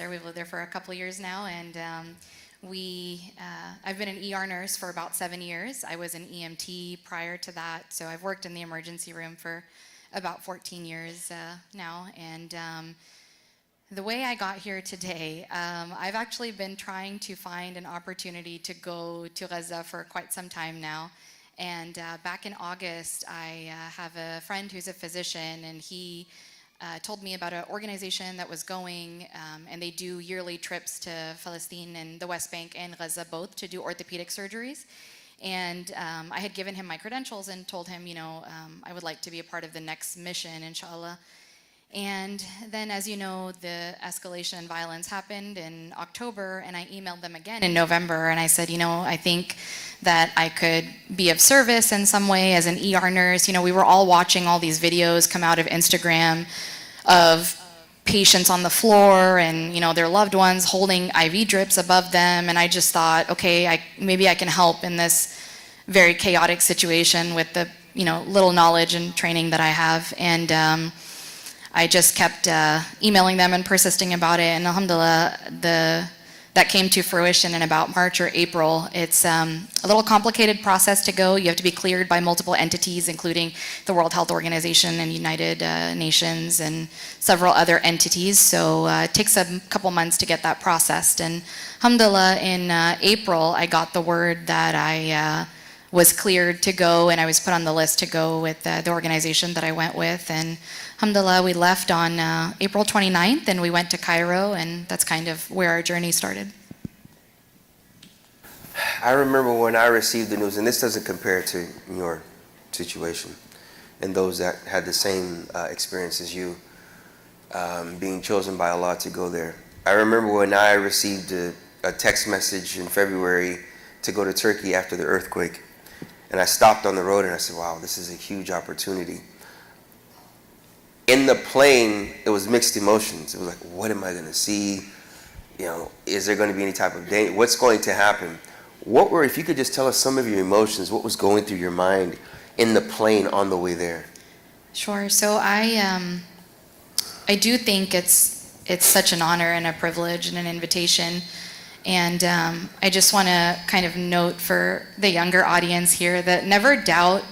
there. We've lived there for a couple years now, and I've been an ER nurse for about 7 years. I was an EMT prior to that, so I've worked in the emergency room for about 14 years now. And the way I got here today, I've actually been trying to find an opportunity to go to Gaza for quite some time now. And back in August, I have a friend who's a physician, and he told me about an organization that was going, and they do yearly trips to Palestine and the West Bank and Gaza both to do orthopedic surgeries. And I had given him my credentials and told him, I would like to be a part of the next mission, inshallah. And then, as you know, the escalation and violence happened in October, and I emailed them again in November, and I said, I think that I could be of service in some way as an ER nurse. We were all watching all these videos come out of Instagram of patients on the floor and, their loved ones holding IV drips above them, and I just thought, okay, maybe I can help in this very chaotic situation with the, little knowledge and training that I have. And I just kept emailing them and persisting about it, and alhamdulillah, that came to fruition in about March or April. It's a little complicated process to go. You have to be cleared by multiple entities, including the World Health Organization and United Nations and several other entities. So it takes a couple months to get that processed. And alhamdulillah, in April, I got the word that I was cleared to go, and I was put on the list to go with the organization that I went with. And alhamdulillah, we left on April 29th, and we went to Cairo, and that's kind of where our journey started. I remember when I received the news, and this doesn't compare to your situation, and those that had the same experience as you, being chosen by Allah to go there. I remember when I received a text message in February to go to Turkey after the earthquake, and I stopped on the road and I said, wow, this is a huge opportunity. In the plane, it was mixed emotions. It was like, what am I going to see? Is there going to be any type of danger? What's going to happen? If you could just tell us some of your emotions, what was going through your mind in the plane on the way there? Sure. So I do think it's such an honor and a privilege and an invitation. And I just want to kind of note for the younger audience here that never doubt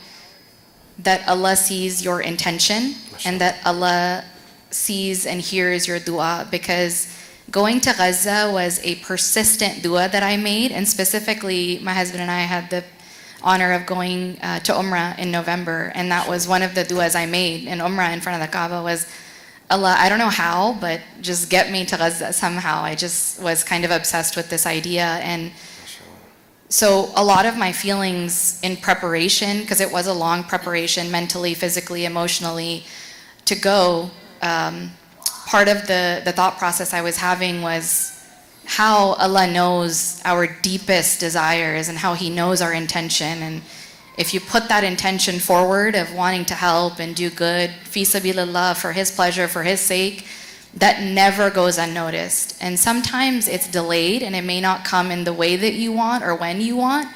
that Allah sees your intention and that Allah sees and hears your dua, because going to Gaza was a persistent dua that I made, and specifically my husband and I had the honor of going to Umrah in November, and that was one of the duas I made in Umrah in front of the Kaaba was, Allah, I don't know how, but just get me to Gaza somehow. I just was kind of obsessed with this idea. And so a lot of my feelings in preparation, because it was a long preparation mentally, physically, emotionally, to go, part of the thought process I was having was how Allah knows our deepest desires and how He knows our intention. And if you put that intention forward of wanting to help and do good, fi sabilillah, for His pleasure, for His sake, that never goes unnoticed. And sometimes it's delayed and it may not come in the way that you want or when you want,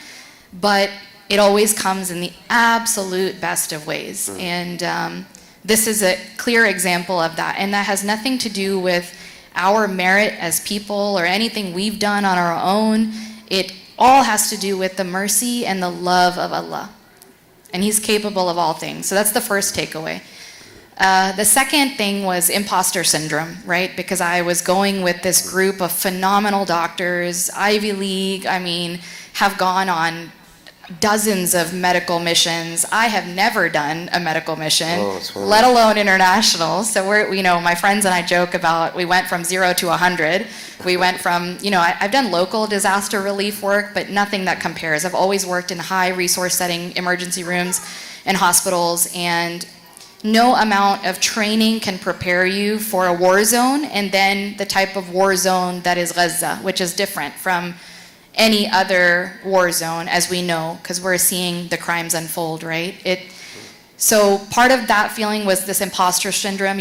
but it always comes in the absolute best of ways. And this is a clear example of that. And that has nothing to do with our merit as people or anything we've done on our own. It all has to do with the mercy and the love of Allah. And He's capable of all things. So that's the first takeaway. The second thing was imposter syndrome, right? Because I was going with this group of phenomenal doctors, Ivy League, have gone on dozens of medical missions. I have never done a medical mission, let alone international. So my friends and I joke about, we went from 0 to 100. We went from, I've done local disaster relief work, but nothing that compares. I've always worked in high resource setting emergency rooms and hospitals, and no amount of training can prepare you for a war zone, and then the type of war zone that is Gaza, which is different from any other war zone, as we know, because we're seeing the crimes unfold, right? So part of that feeling was this imposter syndrome,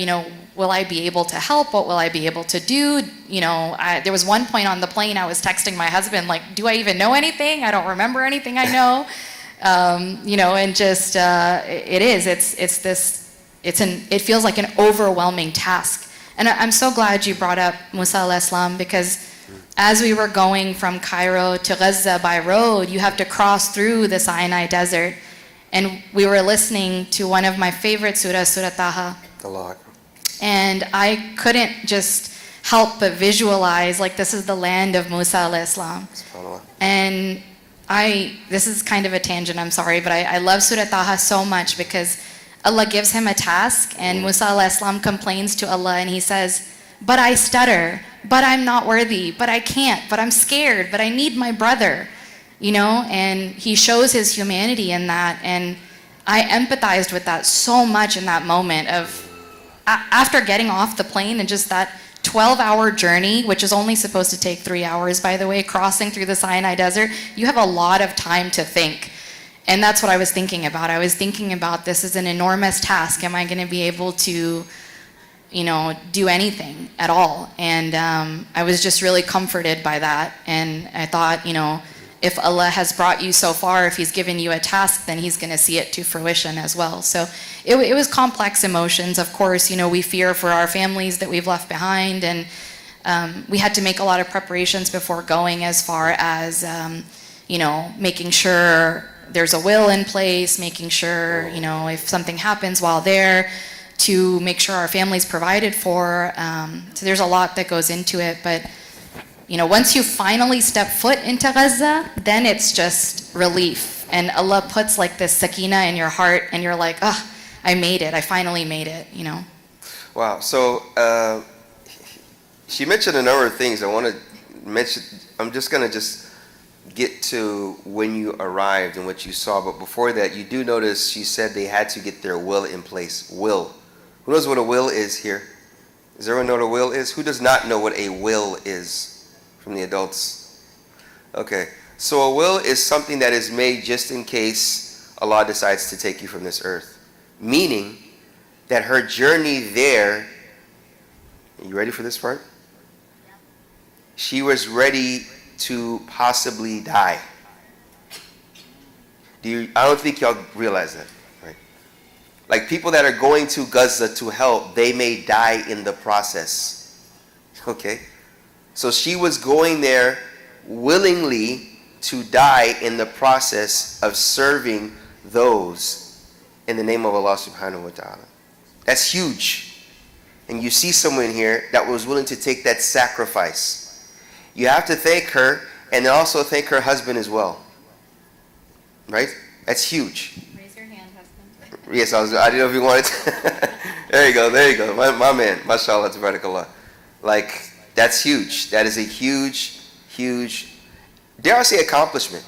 will I be able to help? What will I be able to do? There was one point on the plane I was texting my husband, like, do I even know anything? I don't remember anything I know. And just, it feels like an overwhelming task. And I'm so glad you brought up Musa al-Islam, because as we were going from Cairo to Gaza by road, you have to cross through the Sinai desert. And we were listening to one of my favorite surahs, Surah Taha. Allah. And I couldn't just help but visualize, like, this is the land of Musa al-Islam. SubhanAllah. And this is kind of a tangent, I'm sorry, but I love Surah Taha so much because Allah gives him a task, and Musa al-Islam complains to Allah, and he says, but I stutter, but I'm not worthy, but I can't, but I'm scared, but I need my brother, you know? And he shows his humanity in that, and I empathized with that so much in that moment of, after getting off the plane and just that 12-hour journey, which is only supposed to take 3 hours, by the way, crossing through the Sinai desert, you have a lot of time to think. And that's what I was thinking about. I was thinking about, this is an enormous task. Am I going to be able to, you know, do anything at all? And I was just really comforted by that. And I thought, you know, if Allah has brought you so far, if He's given you a task, then He's going to see it to fruition as well. So it was complex emotions. Of course, you know, we fear for our families that we've left behind. And we had to make a lot of preparations before going, as far as, you know, making sure there's a will in place, making sure, you know, if something happens while there, to make sure our family's provided for. So there's a lot that goes into it. But, you know, once you finally step foot into Gaza, then it's just relief. And Allah puts like this sakina in your heart, and you're like, oh, I made it. I finally made it, you know. Wow. So she mentioned a number of things. I want to mention, I'm just going to get to when you arrived and what you saw. But before that, you do notice she said they had to get their will in place. Will. Who knows what a will is here? Does everyone know what a will is? Who does not know what a will is from the adults? Okay. So a will is something that is made just in case Allah decides to take you from this earth. Meaning that her journey there, are you ready for this part? She was ready to possibly die. I don't think y'all realize that, right? Like, people that are going to Gaza to help, they may die in the process. Okay? So she was going there willingly to die in the process of serving those in the name of Allah subhanahu wa ta'ala. That's huge. And you see someone here that was willing to take that sacrifice. You have to thank her, and also thank her husband as well. Right? That's huge. Raise your hand, husband. Yes, I didn't know if you wanted to. There you go. My man. MashaAllah, tabarakallah. Like, that's huge. That is a huge, dare I say, accomplishment.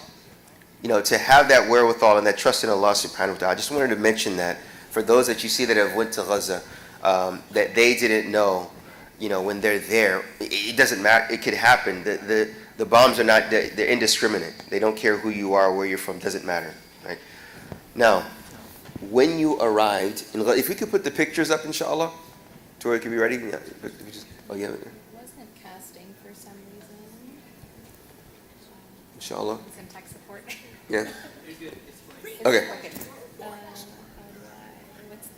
You know, to have that wherewithal and that trust in Allah subhanahu wa ta'ala. I just wanted to mention that for those that you see that have went to Gaza, that they didn't know, you know, when they're there, it doesn't matter. It could happen. The bombs are not, they're indiscriminate. They don't care who you are, where you're from, doesn't matter, right? Now, when you arrived, if we could put the pictures up, inshallah, to where it could be ready. Yeah, oh yeah. It wasn't casting for some reason. Inshallah. It's in tech support. Yeah. Okay. What's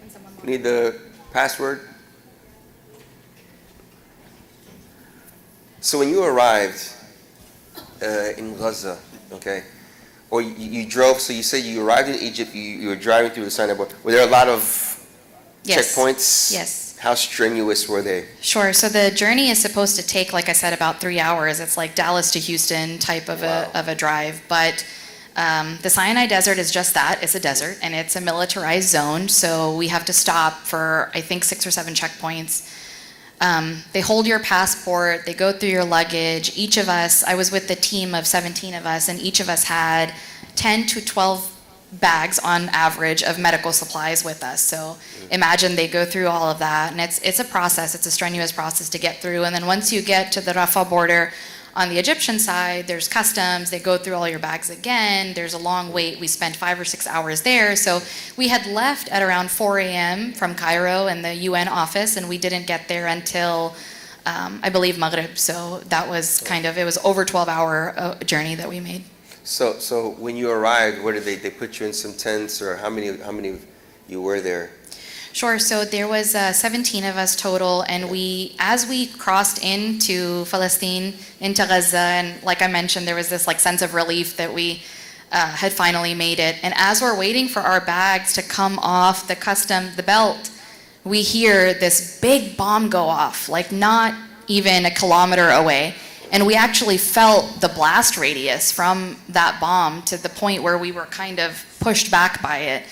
can someone We need the password. So when you arrived in Gaza, okay, or you drove, so you said you arrived in Egypt, you were driving through the Sinai border. Were there a lot of checkpoints? Yes. How strenuous were they? Sure. So the journey is supposed to take, like I said, about 3 hours. It's like Dallas to Houston type of a drive. But the Sinai Desert is just that. It's a desert, and it's a militarized zone. So we have to stop for, I think, 6 or 7 checkpoints. They hold your passport, they go through your luggage. Each of us, I was with the team of 17 of us, and each of us had 10 to 12 bags on average of medical supplies with us. So imagine they go through all of that, and it's a process, it's a strenuous process to get through. And then once you get to the Rafah border, on the Egyptian side, there's customs, they go through all your bags again, there's a long wait, we spent 5 or 6 hours there. So we had left at around 4 a.m. from Cairo and the UN office, and we didn't get there until, I believe, Maghrib. So that was it was over 12-hour journey that we made. So when you arrived, where did they put you in some tents, or how many of you were there? Sure. So there was 17 of us total, and as we crossed into Palestine, into Gaza, and like I mentioned, there was this like sense of relief that we had finally made it. And as we're waiting for our bags to come off the belt, we hear this big bomb go off, like not even a kilometer away. And we actually felt the blast radius from that bomb to the point where we were kind of pushed back by it.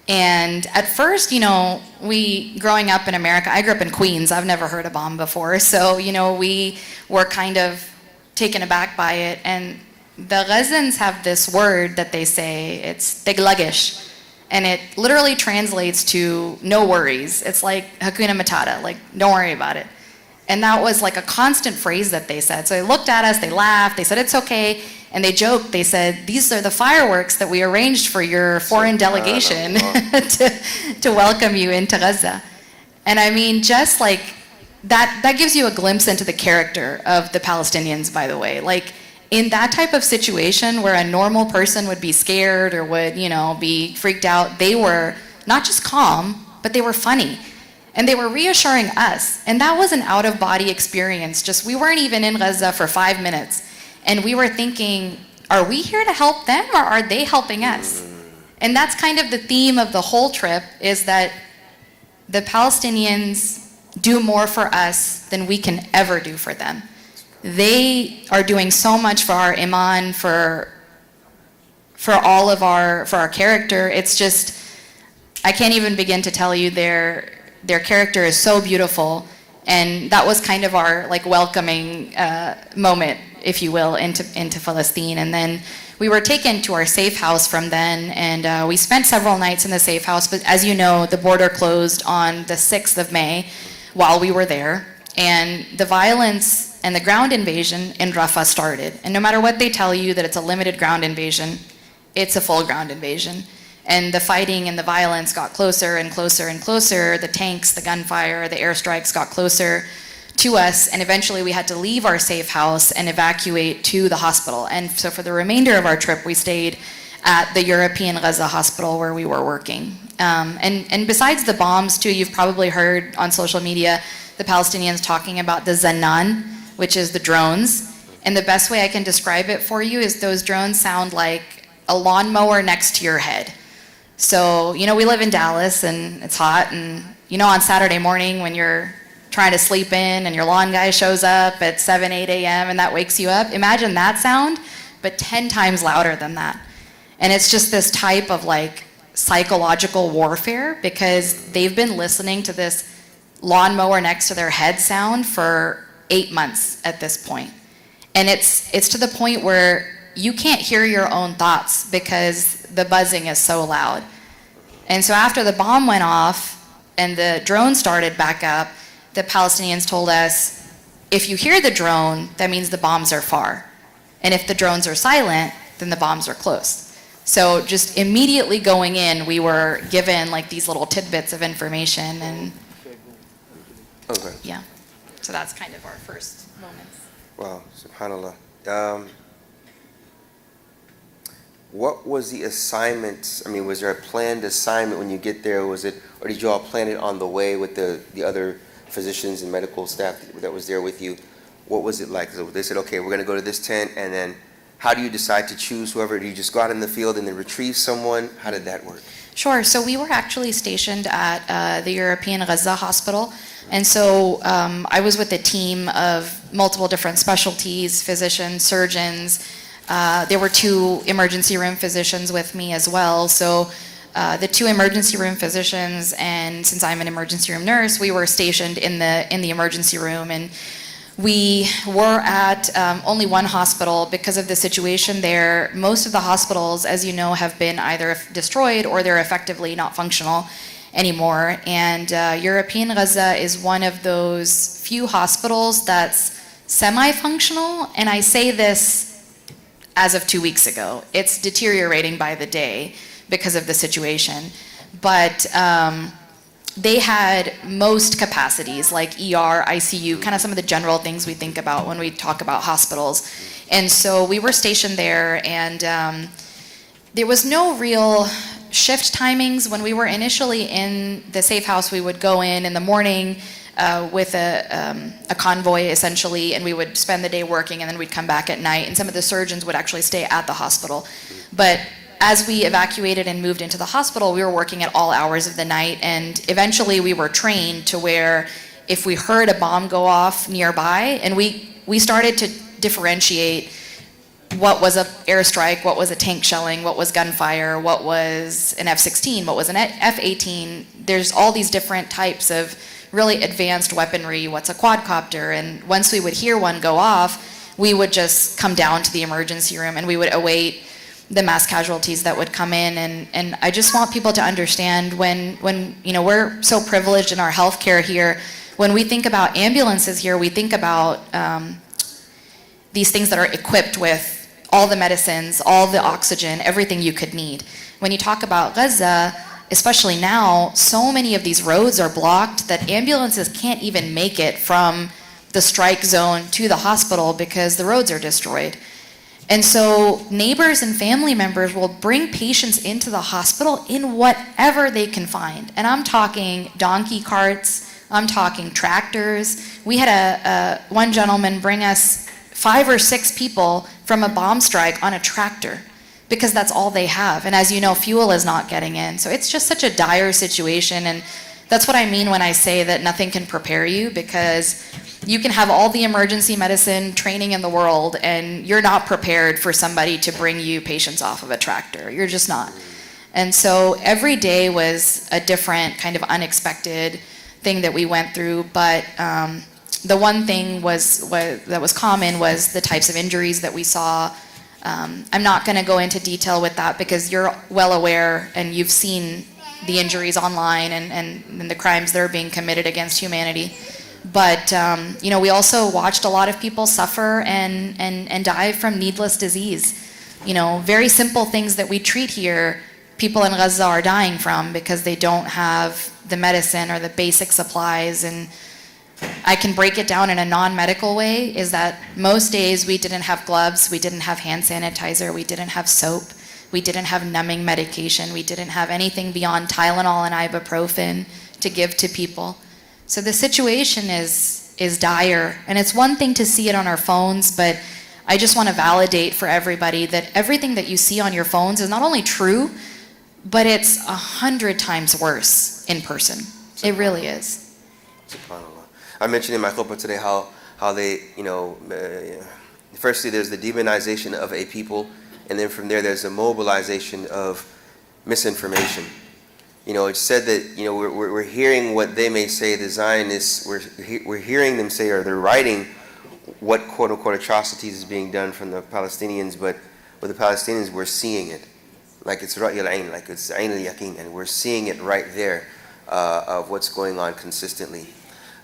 And at first, growing up in America, I grew up in Queens, I've never heard a bomb before. So, we were kind of taken aback by it. And the Gazans have this word that they say, it's teglagish. And it literally translates to no worries. It's like Hakuna Matata, like don't worry about it. And that was like a constant phrase that they said. So they looked at us, they laughed, they said it's okay, and they joked, they said, these are the fireworks that we arranged for your foreign delegation to welcome you into Gaza. And I mean, just like, that gives you a glimpse into the character of the Palestinians, by the way. Like, in that type of situation where a normal person would be scared or would, be freaked out, they were not just calm, but they were funny. And they were reassuring us. And that was an out-of-body experience. Just, we weren't even in Gaza for 5 minutes. And we were thinking, are we here to help them or are they helping us? And that's kind of the theme of the whole trip, is that the Palestinians do more for us than we can ever do for them. They are doing so much for our iman, for all of for our character. It's just, I can't even begin to tell you their character is so beautiful, and that was kind of our like welcoming moment, if you will, into Palestine. And then we were taken to our safe house from then, and we spent several nights in the safe house. But as you know, the border closed on the 6th of May while we were there, and the violence and the ground invasion in Rafah started. And no matter what they tell you that it's a limited ground invasion, it's a full ground invasion. And the fighting and the violence got closer and closer and closer. The tanks, the gunfire, the airstrikes got closer to us. And eventually we had to leave our safe house and evacuate to the hospital. And so for the remainder of our trip, we stayed at the European Gaza hospital where we were working. And besides the bombs too, you've probably heard on social media the Palestinians talking about the Zanan, which is the drones. And the best way I can describe it for you is those drones sound like a lawnmower next to your head. So, we live in Dallas and it's hot, and on Saturday morning when you're trying to sleep in and your lawn guy shows up at 7, 8 a.m. and that wakes you up, imagine that sound, but 10 times louder than that. And it's just this type of like psychological warfare, because they've been listening to this lawnmower next to their head sound for 8 months at this point. And it's to the point where you can't hear your own thoughts because the buzzing is so loud. And so after the bomb went off and the drone started back up, the Palestinians told us, if you hear the drone, that means the bombs are far. And if the drones are silent, then the bombs are close. So just immediately going in, we were given like these little tidbits of information, and Okay. yeah. So that's kind of our first moments. Wow, subhanAllah. What was the assignment? I mean, was there a planned assignment when you get there? Or did you all plan it on the way with the other physicians and medical staff that was there with you? What was it like? So they said, okay, we're going to go to this tent, and then how do you decide to choose whoever? Do you just go out in the field and then retrieve someone? How did that work? Sure. So we were actually stationed at the European Gaza hospital. And so I was with a team of multiple different specialties, physicians, surgeons. There were 2 emergency room physicians with me as well. So the 2 emergency room physicians, and since I'm an emergency room nurse, we were stationed in the emergency room. And we were at only one hospital because of the situation there. Most of the hospitals, as you know, have been either destroyed or they're effectively not functional anymore. And European Gaza is one of those few hospitals that's semi-functional. And I say this as of 2 weeks ago. It's deteriorating by the day because of the situation. But they had most capacities like ER, ICU, kind of some of the general things we think about when we talk about hospitals. And so we were stationed there, and there was no real shift timings, when we were initially in the safe house, we would go in the morning with a convoy essentially, and we would spend the day working, and then we'd come back at night, and some of the surgeons would actually stay at the hospital. But as we evacuated and moved into the hospital, we were working at all hours of the night, and eventually we were trained to where if we heard a bomb go off nearby, and we started to differentiate what was an airstrike, what was a tank shelling, what was gunfire, what was an F-16, what was an F-18. There's all these different types of really advanced weaponry, what's a quadcopter, and once we would hear one go off, we would just come down to the emergency room and we would await the mass casualties that would come in. And I just want people to understand when we're so privileged in our healthcare here, when we think about ambulances here, we think about these things that are equipped with all the medicines, all the oxygen, everything you could need. When you talk about Gaza, especially now, so many of these roads are blocked that ambulances can't even make it from the strike zone to the hospital because the roads are destroyed. And so neighbors and family members will bring patients into the hospital in whatever they can find. And I'm talking donkey carts, I'm talking tractors. We had one gentleman bring us 5 or 6 people from a bomb strike on a tractor because that's all they have. And as you know, fuel is not getting in. So it's just such a dire situation. And that's what I mean when I say that nothing can prepare you, because you can have all the emergency medicine training in the world and you're not prepared for somebody to bring you patients off of a tractor. You're just not. And so every day was a different kind of unexpected thing that we went through. But the one thing that was common was the types of injuries that we saw. I'm not going to go into detail with that because you're well aware and you've seen the injuries online and the crimes that are being committed against humanity. But we also watched a lot of people suffer and die from needless disease. Very simple things that we treat here, people in Gaza are dying from because they don't have the medicine or the basic supplies. And I can break it down in a non-medical way, is that most days we didn't have gloves, we didn't have hand sanitizer, we didn't have soap, we didn't have numbing medication, we didn't have anything beyond Tylenol and ibuprofen to give to people. So the situation is dire, and it's one thing to see it on our phones, but I just want to validate for everybody that everything that you see on your phones is not only true, but it's 100 times worse in person. It really is. I mentioned in my Coppell today how they, firstly there's the demonization of a people, and then from there's a mobilization of misinformation. It's said that, we're hearing what they may say, the Zionists, we're hearing them say, or they're writing what quote-unquote atrocities is being done from the Palestinians, but with the Palestinians, we're seeing it. Like it's Ra'y al-Ain, like it's Ain al-Yaqeen, and we're seeing it right there of what's going on consistently.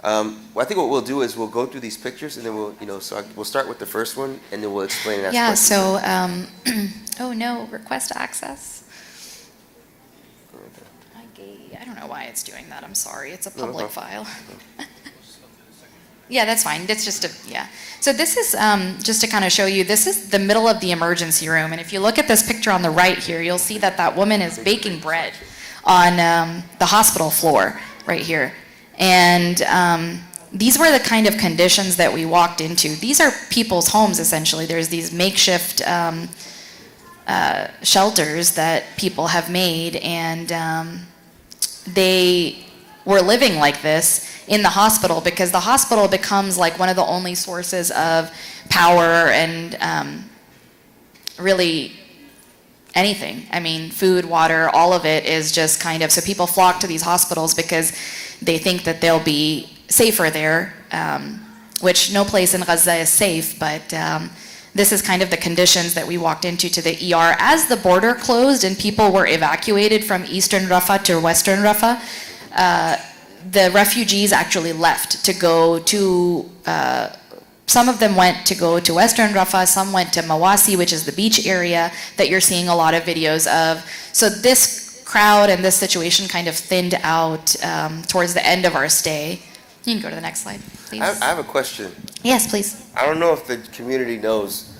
I think what we'll do is we'll go through these pictures, and then we'll start with the first one, and then we'll explain it. Yeah. So, oh no, request access. I don't know why it's doing that. I'm sorry. It's a public file. Yeah, that's fine. It's just So this is just to kind of show you. This is the middle of the emergency room, and if you look at this picture on the right here, you'll see that woman is baking bread on the hospital floor right here. And these were the kind of conditions that we walked into. These are people's homes, essentially. There's these makeshift shelters that people have made, and they were living like this in the hospital because the hospital becomes like one of the only sources of power and really anything. I mean, food, water, all of it is just kind of, so people flock to these hospitals because they think that they'll be safer there, which no place in Gaza is safe, but this is kind of the conditions that we walked into to the ER. As the border closed and people were evacuated from eastern Rafah to western Rafah, the refugees actually left to go to, some of them went to go to western Rafah, some went to Mawasi, which is the beach area that you're seeing a lot of videos of. So this crowd and this situation kind of thinned out towards the end of our stay. You can go to the next slide, please. I have a question. Yes, please. I don't know if the community knows.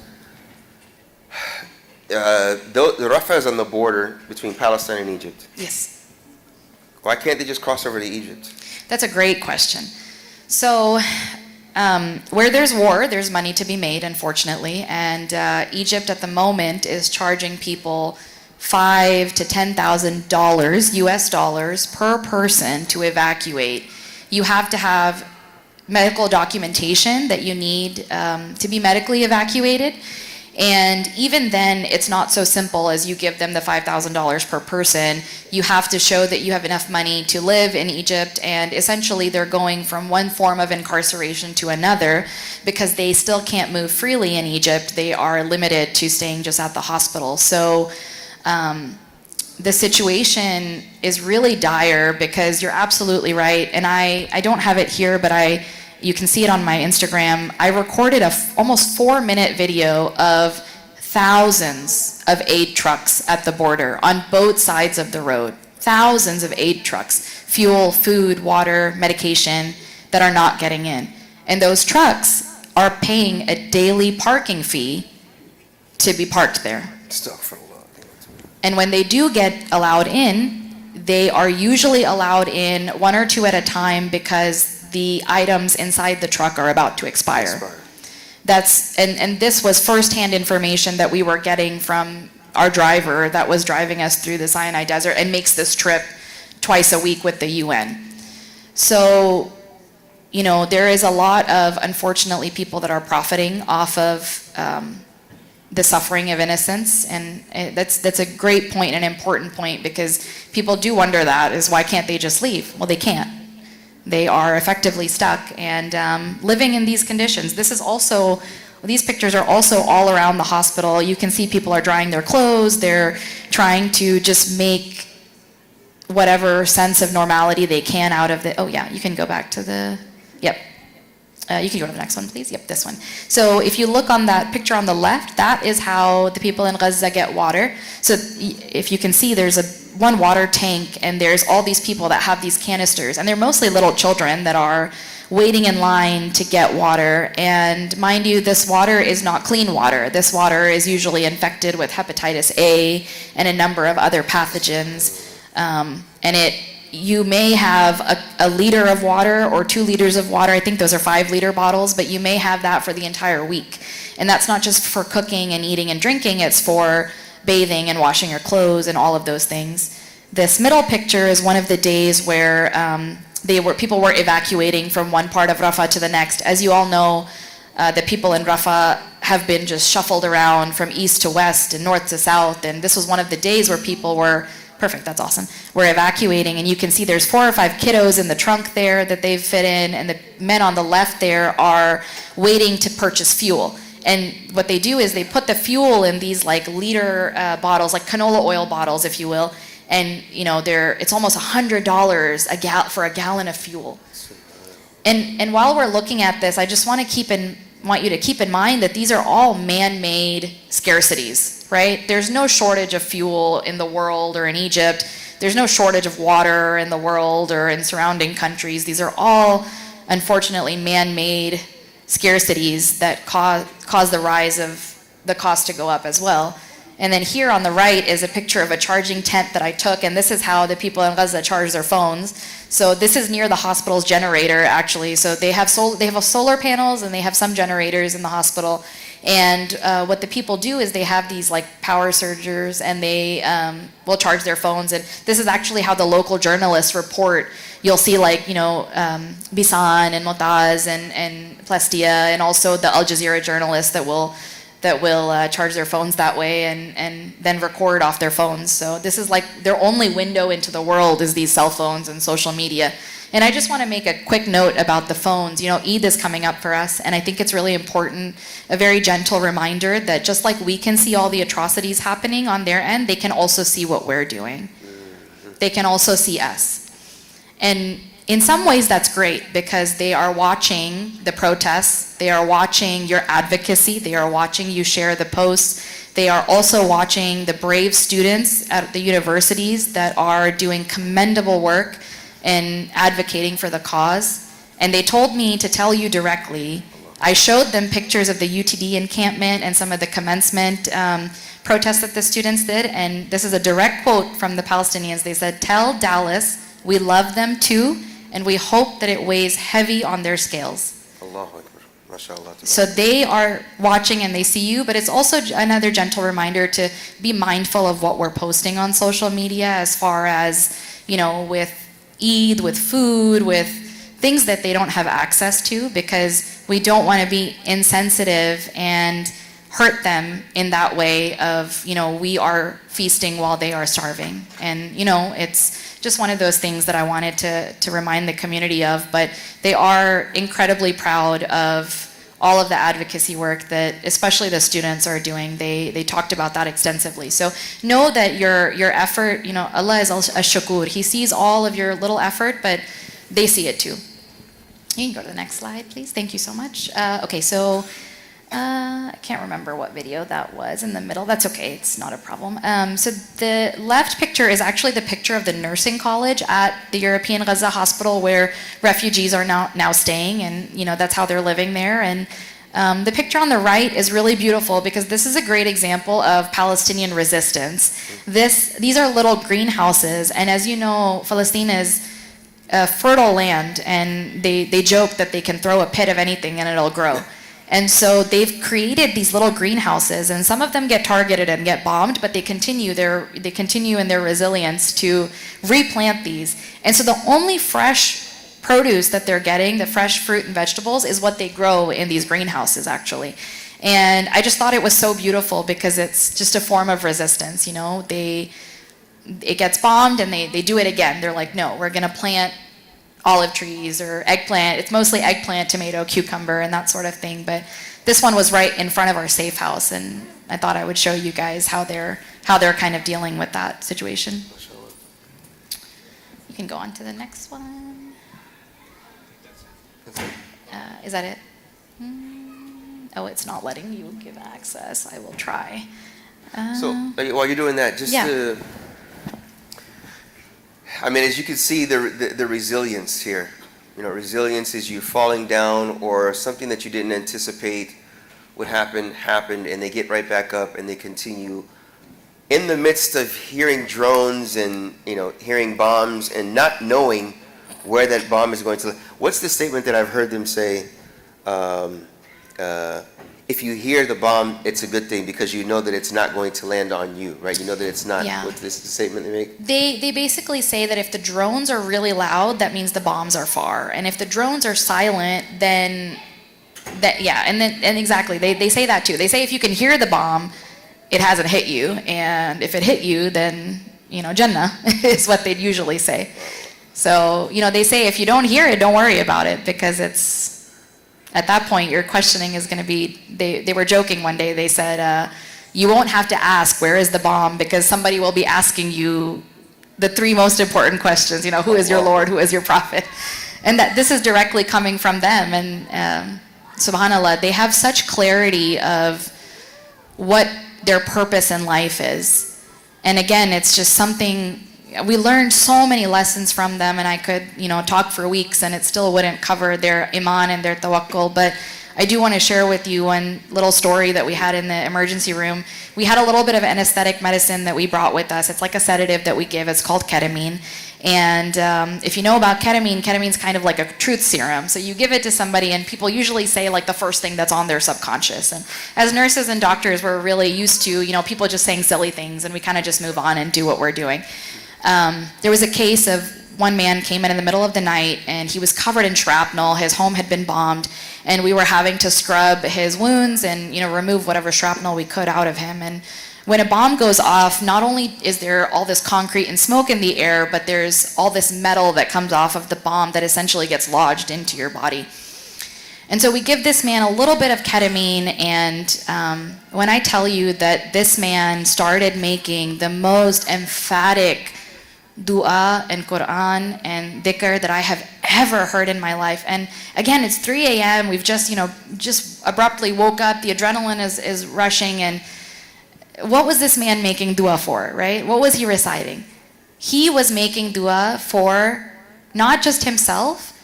The Rafah is on the border between Palestine and Egypt. Yes. Why can't they just cross over to Egypt? That's a great question. So, where there's war, there's money to be made, unfortunately, and Egypt at the moment is charging people $5,000 to $10,000 US dollars per person to evacuate. You have to have medical documentation that you need to be medically evacuated. And even then, it's not so simple as you give them the $5,000 per person. You have to show that you have enough money to live in Egypt, and essentially they're going from one form of incarceration to another because they still can't move freely in Egypt. They are limited to staying just at the hospital. So the situation is really dire because you're absolutely right. And I don't have it here, but you can see it on my Instagram. I recorded a almost 4-minute video of thousands of aid trucks at the border on both sides of the road. Thousands of aid trucks, fuel, food, water, medication that are not getting in. And those trucks are paying a daily parking fee to be parked there. And when they do get allowed in, they are usually allowed in 1 or 2 at a time because the items inside the truck are about to expire. And this was firsthand information that we were getting from our driver that was driving us through the Sinai Desert and makes this trip twice a week with the UN. So, there is a lot of, unfortunately, people that are profiting off of the suffering of innocence, and that's a great point, an important point, because people do wonder that is why can't they just leave? Well, they can't. They are effectively stuck and living in these conditions. These pictures are also all around the hospital. You can see people are drying their clothes. They're trying to just make whatever sense of normality they can out of the, oh yeah, you can go back to the, yep. You can go to the next one, please. Yep, this one. So if you look on that picture on the left, that is how the people in Gaza get water. So if you can see, there's one water tank, and there's all these people that have these canisters, and they're mostly little children that are waiting in line to get water. And mind you, this water is not clean water. This water is usually infected with hepatitis A and a number of other pathogens. You may have a liter of water or 2 liters of water. I think those are 5-liter bottles, but you may have that for the entire week. And that's not just for cooking and eating and drinking, it's for bathing and washing your clothes and all of those things. This middle picture is one of the days where people were evacuating from one part of Rafah to the next. As you all know, the people in Rafah have been just shuffled around from east to west and north to south, and this was one of the days where people were perfect, that's awesome. We're evacuating, and you can see there's 4 or 5 kiddos in the trunk there that they've fit in, and the men on the left there are waiting to purchase fuel. And what they do is they put the fuel in these like liter bottles, like canola oil bottles, if you will, and it's almost $100 for a gallon of fuel. And while we're looking at this, I just want you to keep in mind that these are all man-made scarcities, right? There's no shortage of fuel in the world or in Egypt. There's no shortage of water in the world or in surrounding countries. These are all, unfortunately, man-made scarcities that cause the rise of the cost to go up as well. And then here on the right is a picture of a charging tent that I took, and this is how the people in Gaza charge their phones. So this is near the hospital's generator, actually. So they have solar panels, and they have some generators in the hospital. And what the people do is they have these like power surgers, and they will charge their phones. And this is actually how the local journalists report. You'll see Bisan and Motaz and Plastia, and also the Al Jazeera journalists that will charge their phones that way and then record off their phones. So this is like their only window into the world is these cell phones and social media. And I just want to make a quick note about the phones. Eid is coming up for us, and I think it's really important, a very gentle reminder that just like we can see all the atrocities happening on their end, they can also see what we're doing. They can also see us. And in some ways that's great because they are watching the protests, they are watching your advocacy, they are watching you share the posts, they are also watching the brave students at the universities that are doing commendable work and advocating for the cause. And they told me to tell you directly. I showed them pictures of the UTD encampment and some of the commencement protest that the students did, and this is a direct quote from the Palestinians. They said, "Tell Dallas we love them too, and we hope that it weighs heavy on their scales." Allahu Akbar. MashaAllah. So they are watching and they see you, but it's also another gentle reminder to be mindful of what we're posting on social media as far as, with Eid, with food, with things that they don't have access to, because we don't want to be insensitive and hurt them in that way of, we are feasting while they are starving. And, it's just one of those things that I wanted to remind the community of, but they are incredibly proud of all of the advocacy work that especially the students are doing. They talked about that extensively. So know that your effort, Allah is ash-shakur. He sees all of your little effort, but they see it too. You can go to the next slide, please. Thank you so much. Okay, so I can't remember what video that was in the middle. That's okay, it's not a problem. So the left picture is actually the picture of the nursing college at the European Gaza hospital where refugees are now staying, and that's how they're living there. And the picture on the right is really beautiful because this is a great example of Palestinian resistance. These are little greenhouses, and as you know, Palestine is a fertile land, and they joke that they can throw a pit of anything and it'll grow. And so they've created these little greenhouses, and some of them get targeted and get bombed, but they continue in their resilience to replant these. And so the only fresh produce that they're getting, the fresh fruit and vegetables, is what they grow in these greenhouses actually. And I just thought it was so beautiful because it's just a form of resistance, it gets bombed and they do it again. They're like, no, we're gonna plant olive trees or eggplant. It's mostly eggplant, tomato, cucumber, and that sort of thing. But this one was right in front of our safe house, and I thought I would show you guys how they're kind of dealing with that situation. You can go on to the next one. Is that it? Oh, it's not letting you give access. I will try. So while you're doing that, just to. As you can see, the resilience here. Resilience is you falling down or something that you didn't anticipate would happened, and they get right back up and they continue in the midst of hearing drones and hearing bombs and not knowing where that bomb is going to. What's the statement that I've heard them say? If you hear the bomb, it's a good thing because you know that it's not going to land on you, right? You know that it's not. Yeah. What's the statement they make? They basically say that if the drones are really loud, that means the bombs are far, and if the drones are silent, then and exactly they say that too. They say if you can hear the bomb, it hasn't hit you, and if it hit you, then Jannah is what they'd usually say. So they say if you don't hear it, don't worry about it because it's. At that point, your questioning is going to be, they were joking one day, they said, you won't have to ask, where is the bomb? Because somebody will be asking you the three most important questions, who is your Lord, who is your prophet? And that this is directly coming from them. And subhanAllah, they have such clarity of what their purpose in life is. And again, it's just something, we learned so many lessons from them, and I could, talk for weeks and it still wouldn't cover their iman and their tawakkul. But I do want to share with you one little story that we had in the emergency room. We had a little bit of anesthetic medicine that we brought with us. It's like a sedative that we give. It's called ketamine. And if you know about ketamine, ketamine's kind of like a truth serum. So you give it to somebody and people usually say like the first thing that's on their subconscious. And as nurses and doctors, we're really used to, people just saying silly things and we kind of just move on and do what we're doing. There was a case of one man came in the middle of the night and he was covered in shrapnel. His home had been bombed and we were having to scrub his wounds and remove whatever shrapnel we could out of him. And when a bomb goes off, not only is there all this concrete and smoke in the air, but there's all this metal that comes off of the bomb that essentially gets lodged into your body. And so we give this man a little bit of ketamine, and when I tell you that this man started making the most emphatic dua and Quran and dhikr that I have ever heard in my life. And again, it's 3 a.m. We've just abruptly woke up. The adrenaline is rushing. And what was this man making dua for, right? What was he reciting? He was making dua for not just himself,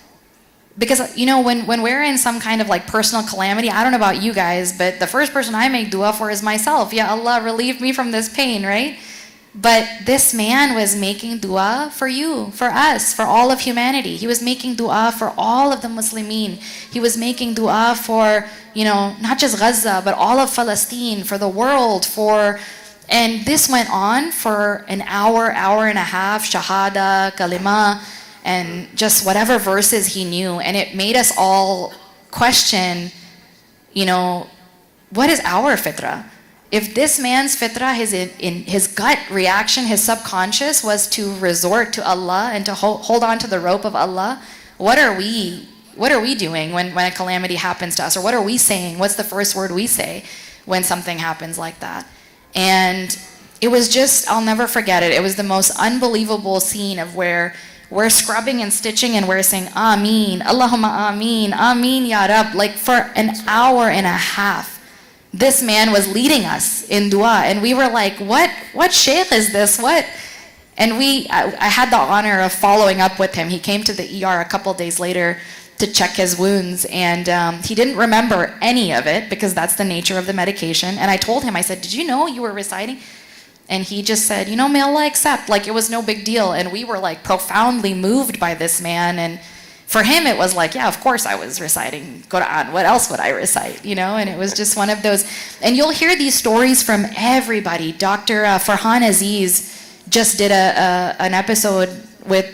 Because, you know, when we're in some kind of like personal calamity, I don't know about you guys, but the first person I make dua for is myself. Ya Allah, relieve me from this pain, right? But this man was making dua for you, for us, for all of humanity. He was making dua for all of the Muslimin. He was making dua for, you know, not just Gaza, but all of Palestine, for the world, and this went on for an hour, hour and a half, shahada, kalima, and just whatever verses he knew. And it made us all question, you know, what is our fitrah? If this man's fitrah, his gut reaction, his subconscious was to resort to Allah and to hold on to the rope of Allah, what are we doing when a calamity happens to us? Or what are we saying? What's the first word we say when something happens like that? And it was just, I'll never forget it. It was the most unbelievable scene of where we're scrubbing and stitching and we're saying, Ameen, Allahumma Ameen, Ameen Ya Rab, like for an hour and a half. This man was leading us in dua, and we were like, what shaykh is this? What? And I had the honor of following up with him. He came to the ER a couple days later to check his wounds, and he didn't remember any of it because that's the nature of the medication. And I told him, I said, did you know you were reciting? And he just said, you know, may Allah accept, like it was no big deal. And we were like profoundly moved by this man. And for him, it was like, yeah, of course I was reciting Quran. What else would I recite, you know? And it was just one of those. And you'll hear these stories from everybody. Dr. Farhan Aziz just did an episode with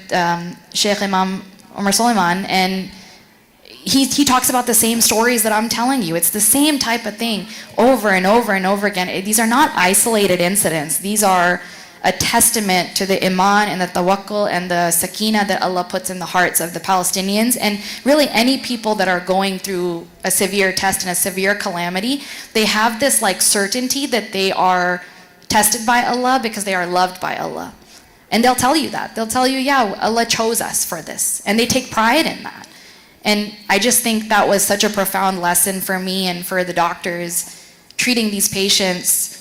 Sheikh Imam Omar Suleiman, and he talks about the same stories that I'm telling you. It's the same type of thing over and over and over again. These are not isolated incidents. These are a testament to the iman and the tawakkul and the sakina that Allah puts in the hearts of the Palestinians, and really any people that are going through a severe test and a severe calamity. They have this like certainty that they are tested by Allah because they are loved by Allah. And they'll tell you that. They'll tell you, yeah, Allah chose us for this. And they take pride in that. And I just think that was such a profound lesson for me and for the doctors treating these patients,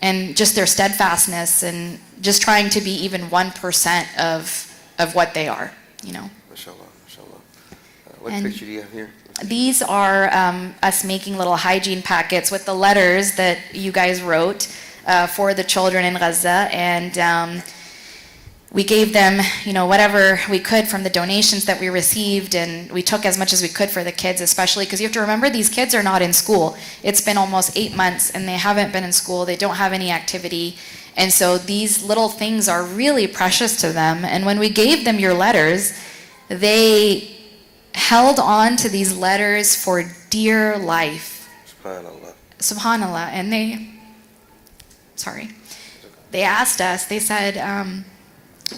and just their steadfastness and just trying to be even 1% of what they are, you know. MashaAllah, MashaAllah. What picture do you have here? These are us making little hygiene packets with the letters that you guys wrote for the children in Gaza, and we gave them, you know, whatever we could from the donations that we received, and we took as much as we could for the kids, especially because you have to remember these kids are not in school. It's been almost 8 months and they haven't been in school. They don't have any activity. And so these little things are really precious to them. And when we gave them your letters, they held on to these letters for dear life. SubhanAllah. SubhanAllah. And they asked us, they said,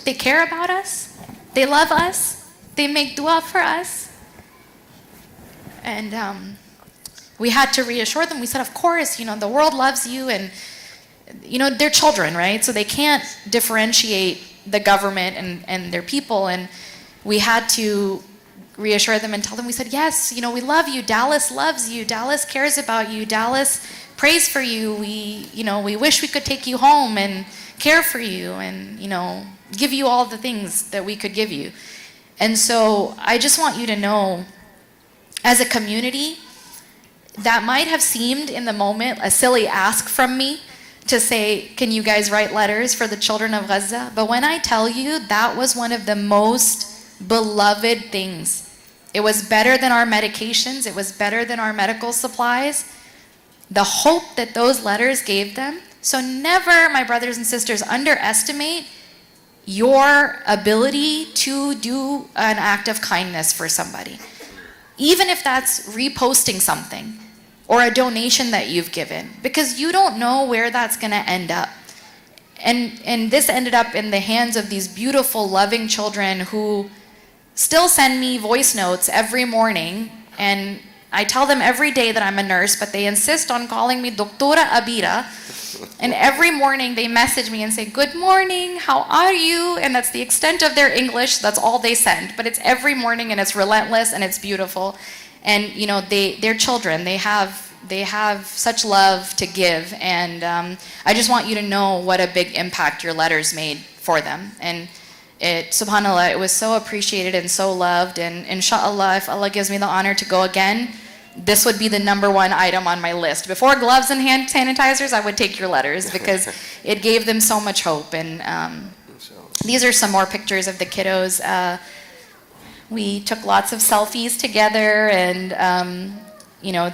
they care about us, they love us, they make dua for us. And we had to reassure them. We said, of course, you know, the world loves you, and you know, they're children, right? So they can't differentiate the government and their people. And we had to reassure them and tell them, we said, yes, you know, we love you. Dallas loves you. Dallas cares about you. Dallas prays for you. We wish we could take you home and care for you and, you know, give you all the things that we could give you. And so I just want you to know, as a community, that might have seemed in the moment a silly ask from me to say, can you guys write letters for the children of Gaza? But when I tell you, that was one of the most beloved things. It was better than our medications. It was better than our medical supplies. The hope that those letters gave them. So never, my brothers and sisters, underestimate your ability to do an act of kindness for somebody. Even if that's reposting something or a donation that you've given, because you don't know where that's going to end up. And this ended up in the hands of these beautiful, loving children who still send me voice notes every morning, and I tell them every day that I'm a nurse, but they insist on calling me Doctora Abeerah. And every morning they message me and say, good morning, how are you? And that's the extent of their English. That's all they send. But it's every morning, and it's relentless, and it's beautiful. And you know, they're children. They have such love to give. And I just want you to know what a big impact your letters made for them. And subhanAllah, it was so appreciated and so loved, and inshallah, if Allah gives me the honor to go again, this would be the #1 item on my list. Before gloves and hand sanitizers, I would take your letters, because it gave them so much hope. And these are some more pictures of the kiddos. We took lots of selfies together, and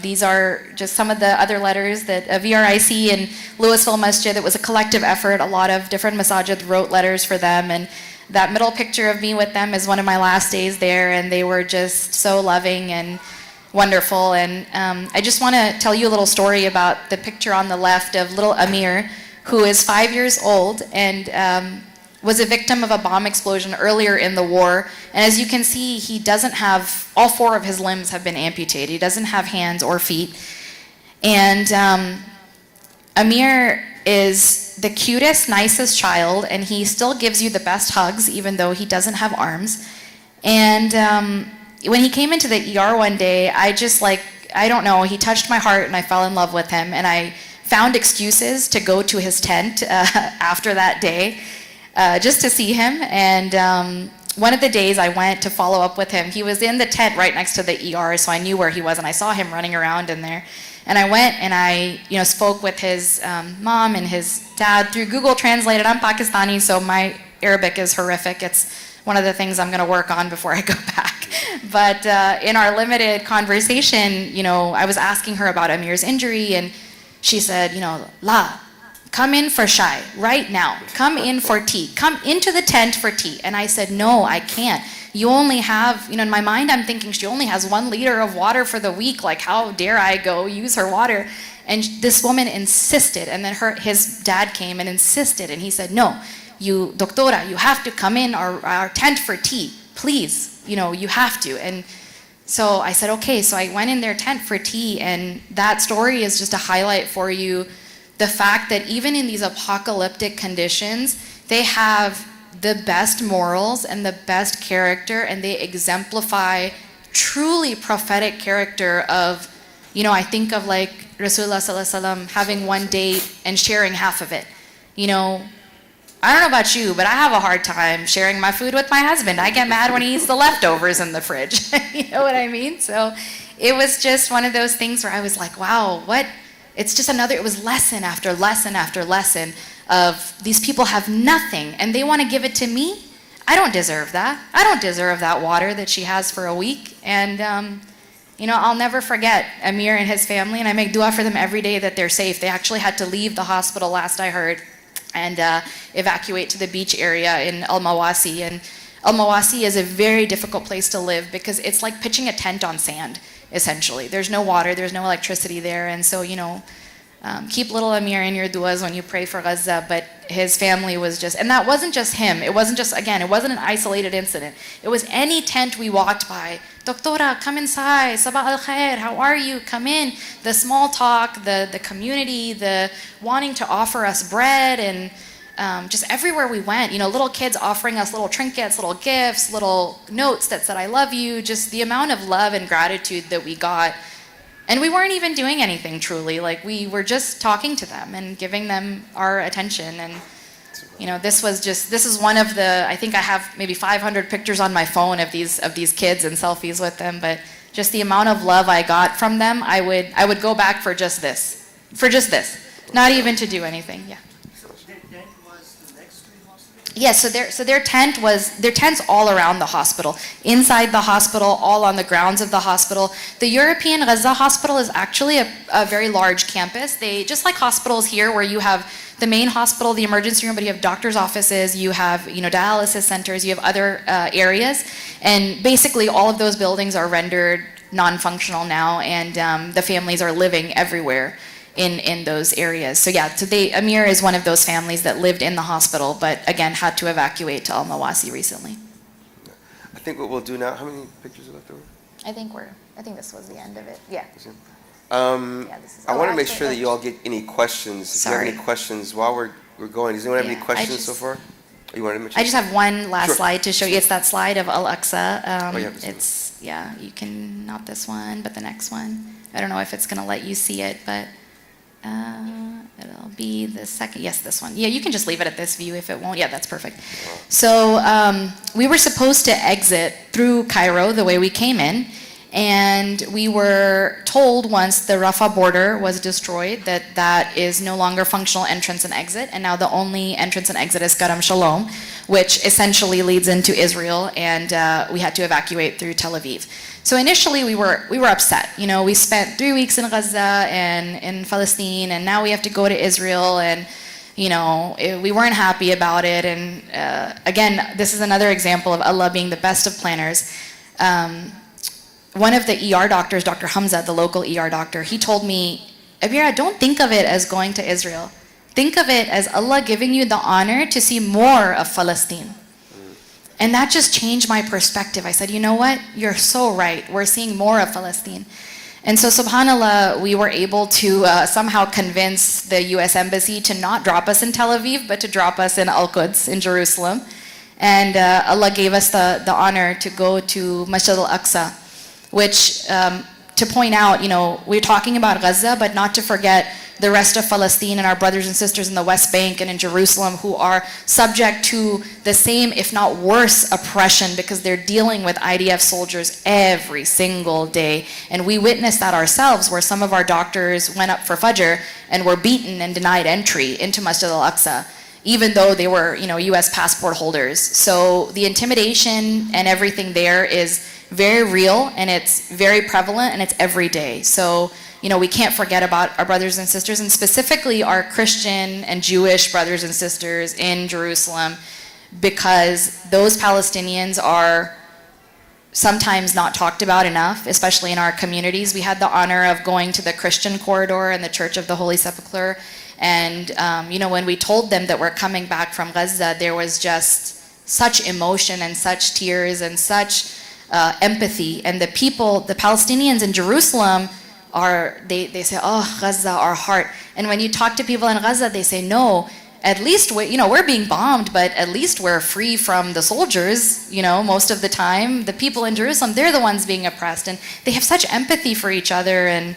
these are just some of the other letters that VRIC and Louisville Masjid, it was a collective effort. A lot of different masajid wrote letters for them, and that middle picture of me with them is one of my last days there, and they were just so loving and wonderful. And I just want to tell you a little story about the picture on the left of little Amir, who is 5 years old and was a victim of a bomb explosion earlier in the war. And as you can see, he doesn't have, all 4 of his limbs have been amputated. He doesn't have hands or feet. And Amir is the cutest, nicest child, and he still gives you the best hugs, even though he doesn't have arms. And when he came into the ER one day, I don't know, he touched my heart, and I fell in love with him. And I found excuses to go to his tent after that day, just to see him. And one of the days I went to follow up with him, he was in the tent right next to the ER, so I knew where he was, and I saw him running around in there. And I went and I spoke with his mom and his dad through Google Translate. I'm Pakistani, so my Arabic is horrific. It's one of the things I'm going to work on before I go back. But in our limited conversation, I was asking her about Amir's injury, and she said, La, come in for Shai right now. Come in for tea. Come into the tent for tea. And I said, no, I can't. You only have, in my mind, I'm thinking she only has 1 liter of water for the week. Like, how dare I go use her water? And this woman insisted. And then his dad came and insisted. And he said, no, doctora, you have to come in our tent for tea. Please, you have to. And so I said, okay. So I went in their tent for tea. And that story is just a highlight for you. The fact that even in these apocalyptic conditions, they have the best morals and the best character, and they exemplify truly prophetic character of, I think of like Rasulullah Sallallahu Alaihi Wasallam having one date and sharing half of it. I don't know about you, but I have a hard time sharing my food with my husband. I get mad when he eats the leftovers in the fridge. You know what I mean? So it was just one of those things where I was like, wow, it was lesson after lesson after lesson of these people have nothing and they want to give it to me. I don't deserve that. I don't deserve that water that she has for a week. And, I'll never forget Amir and his family, and I make dua for them every day that they're safe. They actually had to leave the hospital, last I heard, and evacuate to the beach area in Al-Mawasi. And Al-Mawasi is a very difficult place to live because it's like pitching a tent on sand, essentially. There's no water, there's no electricity there, and so, keep little Amir in your duas when you pray for Gaza. But his family was just, and that wasn't just him. It wasn't an isolated incident. It was any tent we walked by. Doctora, come inside. Sabah al khair, how are you? Come in. The small talk, the community, the wanting to offer us bread, and just everywhere we went, little kids offering us little trinkets, little gifts, little notes that said, I love you. Just the amount of love and gratitude that we got. And we weren't even doing anything truly. Like, we were just talking to them and giving them our attention. And, this is one of the, I think I have maybe 500 pictures on my phone of these kids and selfies with them. But just the amount of love I got from them, I would go back for just this. Not even to do anything, yeah. Yes, so their tents all around the hospital, inside the hospital, all on the grounds of the hospital. The European Gaza hospital is actually a very large campus. They, just like hospitals here, where you have the main hospital, the emergency room, but you have doctors' offices, you have dialysis centers, you have other areas, and basically all of those buildings are rendered non-functional now, and the families are living everywhere in those areas. So yeah, Amir is one of those families that lived in the hospital, but again, had to evacuate to Al-Mawasi recently. I think what we'll do now, how many pictures are left over? I think this was the end of it. Yeah. I want to make sure that you all get any questions. If you have any questions while we're going, does anyone have any questions so far? You want to mention? I just have one last slide to show you. It's that slide of Al-Aqsa. You can, not this one, but the next one. I don't know if it's going to let you see it, but It'll be the second, yes, this one. Yeah, you can just leave it at this view if it won't. Yeah, that's perfect. So we were supposed to exit through Cairo the way we came in, and we were told once the Rafah border was destroyed that that is no longer functional entrance and exit, and now the only entrance and exit is Karam Shalom, which essentially leads into Israel, and we had to evacuate through Tel Aviv. So initially we were upset. You know, we spent 3 weeks in Gaza and in Palestine, and now we have to go to Israel, and you know, we weren't happy about it. And again, this is another example of Allah being the best of planners. One of the ER doctors, Dr. Hamza, the local ER doctor, he told me, Abeerah, don't think of it as going to Israel. Think of it as Allah giving you the honor to see more of Palestine. And that just changed my perspective. I said, you know what? You're so right. We're seeing more of Palestine. And so, subhanAllah, we were able to somehow convince the US Embassy to not drop us in Tel Aviv, but to drop us in Al-Quds, in Jerusalem. And Allah gave us the honor to go to Masjid al-Aqsa, which, to point out, you know, we're talking about Gaza, but not to forget the rest of Palestine and our brothers and sisters in the West Bank and in Jerusalem who are subject to the same, if not worse, oppression because they're dealing with IDF soldiers every single day. And we witnessed that ourselves, where some of our doctors went up for Fajr and were beaten and denied entry into Masjid al-Aqsa, even though they were, you know, US passport holders. So the intimidation and everything there is very real, and it's very prevalent, and it's every day. So, you know, we can't forget about our brothers and sisters, and specifically our Christian and Jewish brothers and sisters in Jerusalem, because those Palestinians are sometimes not talked about enough, especially in our communities. We had the honor of going to the Christian corridor and the Church of the Holy Sepulchre, and you know, when we told them that we're coming back from Gaza, there was just such emotion and such tears and such empathy. And the people, the Palestinians in Jerusalem, they say, oh, Gaza, our heart. And when you talk to people in Gaza, they say, no, at least we're being bombed, but at least we're free from the soldiers, you know, most of the time. The people in Jerusalem, they're the ones being oppressed, and they have such empathy for each other. And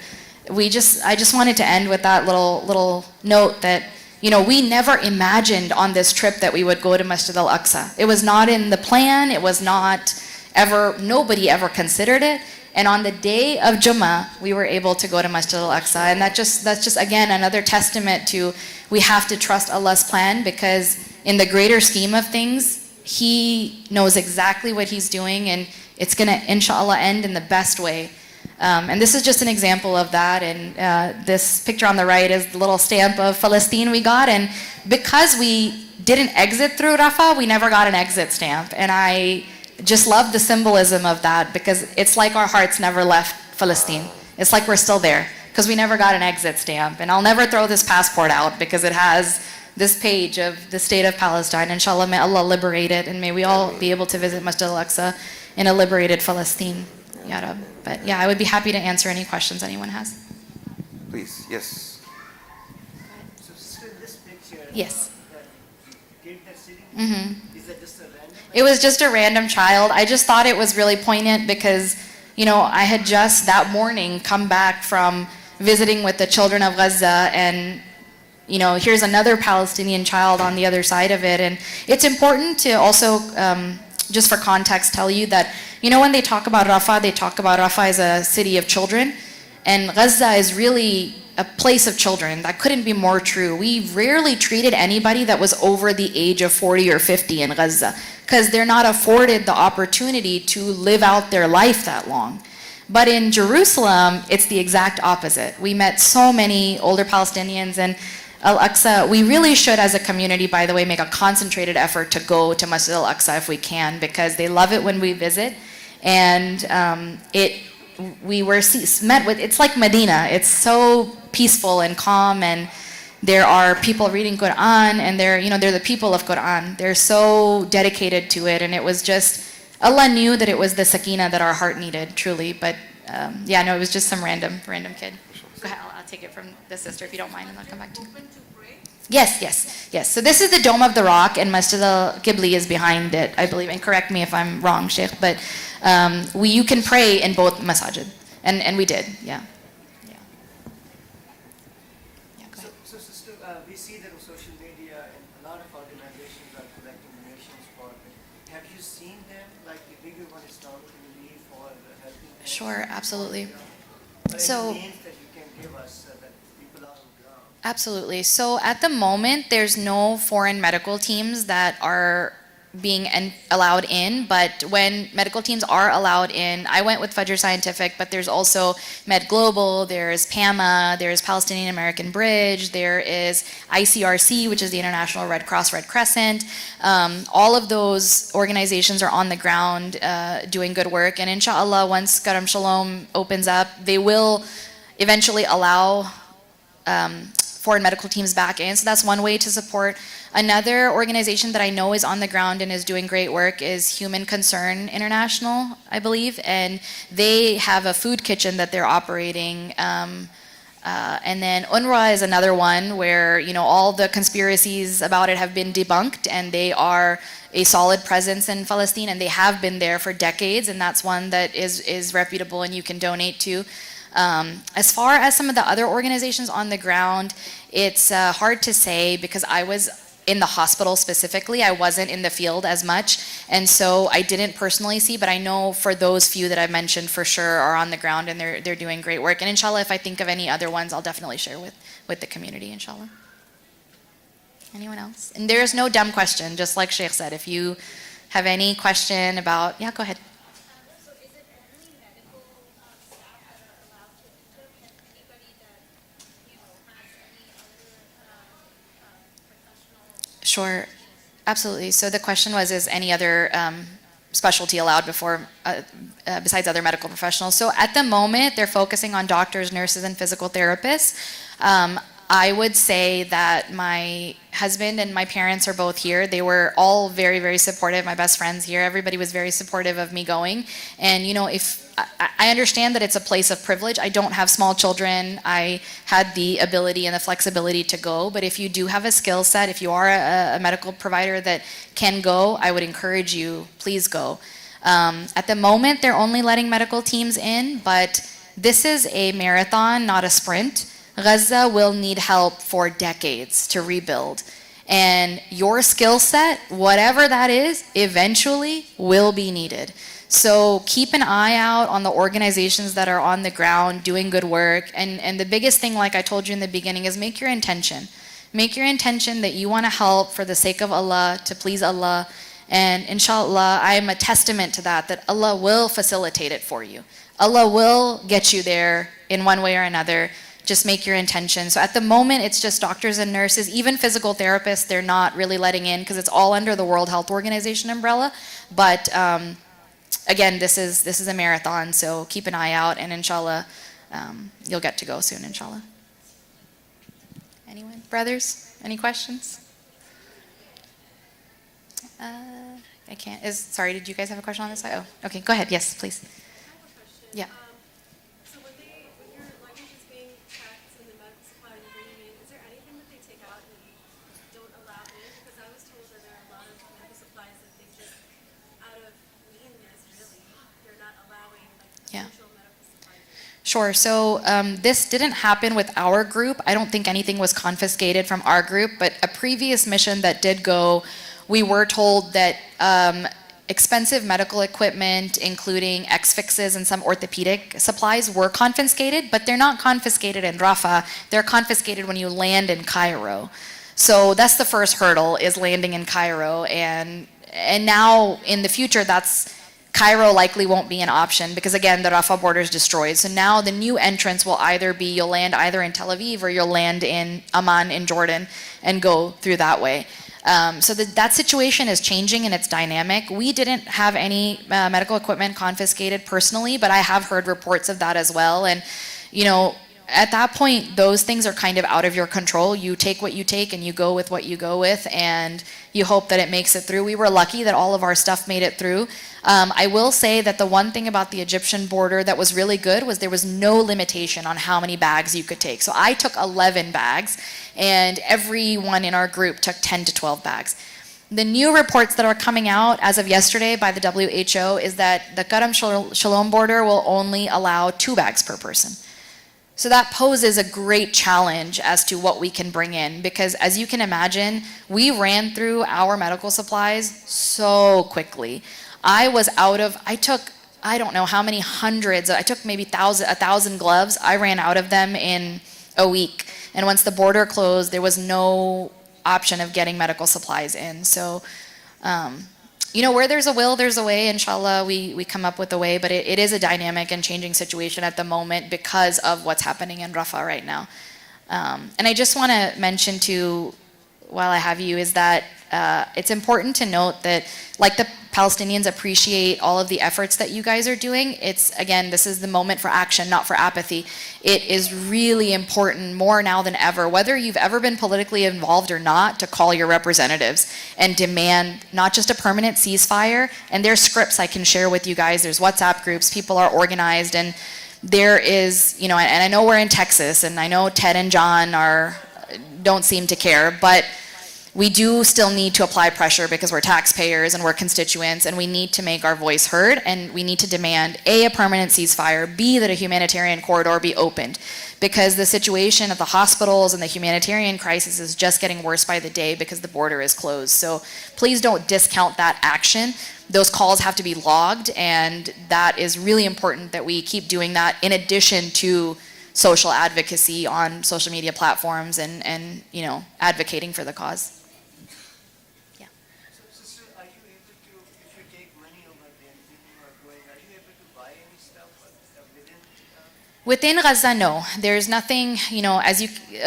I just wanted to end with that little note that, you know, we never imagined on this trip that we would go to Masjid al-Aqsa. It was not in the plan. It was not ever, nobody ever considered it. And on the day of Jummah, we were able to go to Masjid al-Aqsa. And that's just again, another testament to, we have to trust Allah's plan, because in the greater scheme of things, He knows exactly what He's doing, and it's going to, inshallah, end in the best way. And this is just an example of that. And this picture on the right is the little stamp of Palestine we got. And because we didn't exit through Rafah, we never got an exit stamp. And I just love the symbolism of that, because it's like our hearts never left Palestine. It's like we're still there, because we never got an exit stamp. And I'll never throw this passport out, because it has this page of the state of Palestine. Inshallah, may Allah liberate it, and may we all be able to visit Masjid al-Aqsa in a liberated Palestine. Ya Rab. But yeah, I would be happy to answer any questions anyone has. Please, yes. So sister, this picture, Yes. the kid that's sitting, Mm-hmm. is that just a random? It was just a random child. I just thought it was really poignant because, you know, I had just that morning come back from visiting with the children of Gaza, and, you know, here's another Palestinian child on the other side of it. And it's important to also, just for context, tell you that, you know, when they talk about Rafah, they talk about Rafah as a city of children, and Gaza is really a place of children. That couldn't be more true. We rarely treated anybody that was over the age of 40 or 50 in Gaza, because they're not afforded the opportunity to live out their life that long. But in Jerusalem, it's the exact opposite. We met so many older Palestinians, and Al-Aqsa, we really should, as a community, by the way, make a concentrated effort to go to Masjid al-Aqsa if we can, because they love it when we visit. And we were met with, it's like Medina. It's so peaceful and calm, and there are people reading Quran, and they're the people of Quran. They're so dedicated to it, and it was just, Allah knew that it was the sakina that our heart needed, truly. But yeah, no, it was just some random kid. Go ahead, I'll take it from the sister if you don't mind, and I'll come back to you. Yes. So this is the Dome of the Rock, and Masjid al-Qibli is behind it, I believe. And correct me if I'm wrong, Sheikh, but you can pray in both masajid, and we did, yeah. So, sister, we see that on social media and a lot of organizations are collecting donations for it. Have you seen them, like the bigger one, Islamic Relief, or helping them? Sure, absolutely. Or So- any names that you can give us that people are on the ground? Absolutely. So at the moment, there's no foreign medical teams that are being allowed in, but when medical teams are allowed in, I went with Fajr Scientific, but there's also Med Global, there's PAMA, there's Palestinian American Bridge, there is ICRC, which is the International Red Cross Red Crescent. All of those organizations are on the ground doing good work, and inshallah, once Karam Shalom opens up, they will eventually allow foreign medical teams back in. So that's one way to support. Another organization that I know is on the ground and is doing great work is Human Concern International, I believe, and they have a food kitchen that they're operating. And then UNRWA is another one where, you know, all the conspiracies about it have been debunked, and they are a solid presence in Palestine, and they have been there for decades, and that's one that is reputable and you can donate to. As far as some of the other organizations on the ground, it's hard to say because I was in the hospital specifically. I wasn't in the field as much, and so I didn't personally see, but I know for those few that I mentioned for sure are on the ground and they're doing great work. And inshallah, if I think of any other ones, I'll definitely share with the community, inshallah. Anyone else? And there's no dumb question, just like Sheikh said. If you have any question about, yeah, go ahead. So is it only medical staff that are allowed to enter, and anybody that, you know, has any other professional? Sure, absolutely. So the question was, is any other specialty allowed besides other medical professionals? So at the moment, they're focusing on doctors, nurses, and physical therapists. I would say that my husband and my parents are both here. They were all very, very supportive. My best friends here, everybody was very supportive of me going. And you know, if I understand that it's a place of privilege. I don't have small children. I had the ability and the flexibility to go. But if you do have a skill set, if you are a medical provider that can go, I would encourage you, please go. At the moment, they're only letting medical teams in, but this is a marathon, not a sprint. Gaza will need help for decades to rebuild. And your skill set, whatever that is, eventually will be needed. So keep an eye out on the organizations that are on the ground doing good work. And the biggest thing, like I told you in the beginning, is make your intention. Make your intention that you want to help for the sake of Allah, to please Allah. And inshallah, I am a testament to that Allah will facilitate it for you. Allah will get you there in one way or another. Just make your intention. So at the moment, it's just doctors and nurses, even physical therapists, they're not really letting in because it's all under the World Health Organization umbrella. But again, this is a marathon, so keep an eye out, and inshallah, you'll get to go soon, inshallah. Anyone? Brothers? Any questions? I can't. Sorry, did you guys have a question on this side? Oh, okay, go ahead. Yes, please. I have a question. Yeah. So when your luggage is being packed and the medical supply you're bringing in, is there anything that they take out and don't allow in? Because I was told that there are a lot of medical supplies that they just, out of meanness, really, they're not allowing Yeah. essential medical supplies. Sure. So this didn't happen with our group. I don't think anything was confiscated from our group, but a previous mission that did go, we were told that expensive medical equipment, including X-fixes and some orthopedic supplies, were confiscated, but they're not confiscated in Rafah. They're confiscated when you land in Cairo. So that's the first hurdle, is landing in Cairo. And now in the future, Cairo likely won't be an option because, again, the Rafah border is destroyed. So now the new entrance will either be you'll land either in Tel Aviv or you'll land in Amman in Jordan and go through that way. So that situation is changing and it's dynamic. We didn't have any medical equipment confiscated personally, but I have heard reports of that as well. And, you know, at that point, those things are kind of out of your control. You take what you take and you go with what you go with, and you hope that it makes it through. We were lucky that all of our stuff made it through. I will say that the one thing about the Egyptian border that was really good was there was no limitation on how many bags you could take. So I took 11 bags, and everyone in our group took 10 to 12 bags. The new reports that are coming out as of yesterday by the WHO is that the Karam Shalom border will only allow 2 bags per person. So that poses a great challenge as to what we can bring in, because as you can imagine, we ran through our medical supplies so quickly. I took, I don't know how many hundreds, I took maybe 1,000 gloves. I ran out of them in a week. And once the border closed, there was no option of getting medical supplies in. So, where there's a will, there's a way. Inshallah, we come up with a way, but it is a dynamic and changing situation at the moment because of what's happening in Rafah right now. And I just want to mention too, while I have you, is that it's important to note that, like the Palestinians appreciate all of the efforts that you guys are doing. It's, again, this is the moment for action, not for apathy. It is really important, more now than ever, whether you've ever been politically involved or not, to call your representatives and demand not just a permanent ceasefire. And there's scripts I can share with you guys. There's WhatsApp groups. People are organized. And there is, and I know we're in Texas, and I know Ted and John don't seem to care, but we do still need to apply pressure because we're taxpayers and we're constituents, and we need to make our voice heard, and we need to demand A, permanent ceasefire, B, that a humanitarian corridor be opened, because the situation at the hospitals and the humanitarian crisis is just getting worse by the day because the border is closed. So please don't discount that action. Those calls have to be logged, and that is really important that we keep doing that, in addition to social advocacy on social media platforms and advocating for the cause. So, sister, are you able to, if you take money over there and people are going, are you able to buy any stuff within? Within Gaza, no. There's nothing,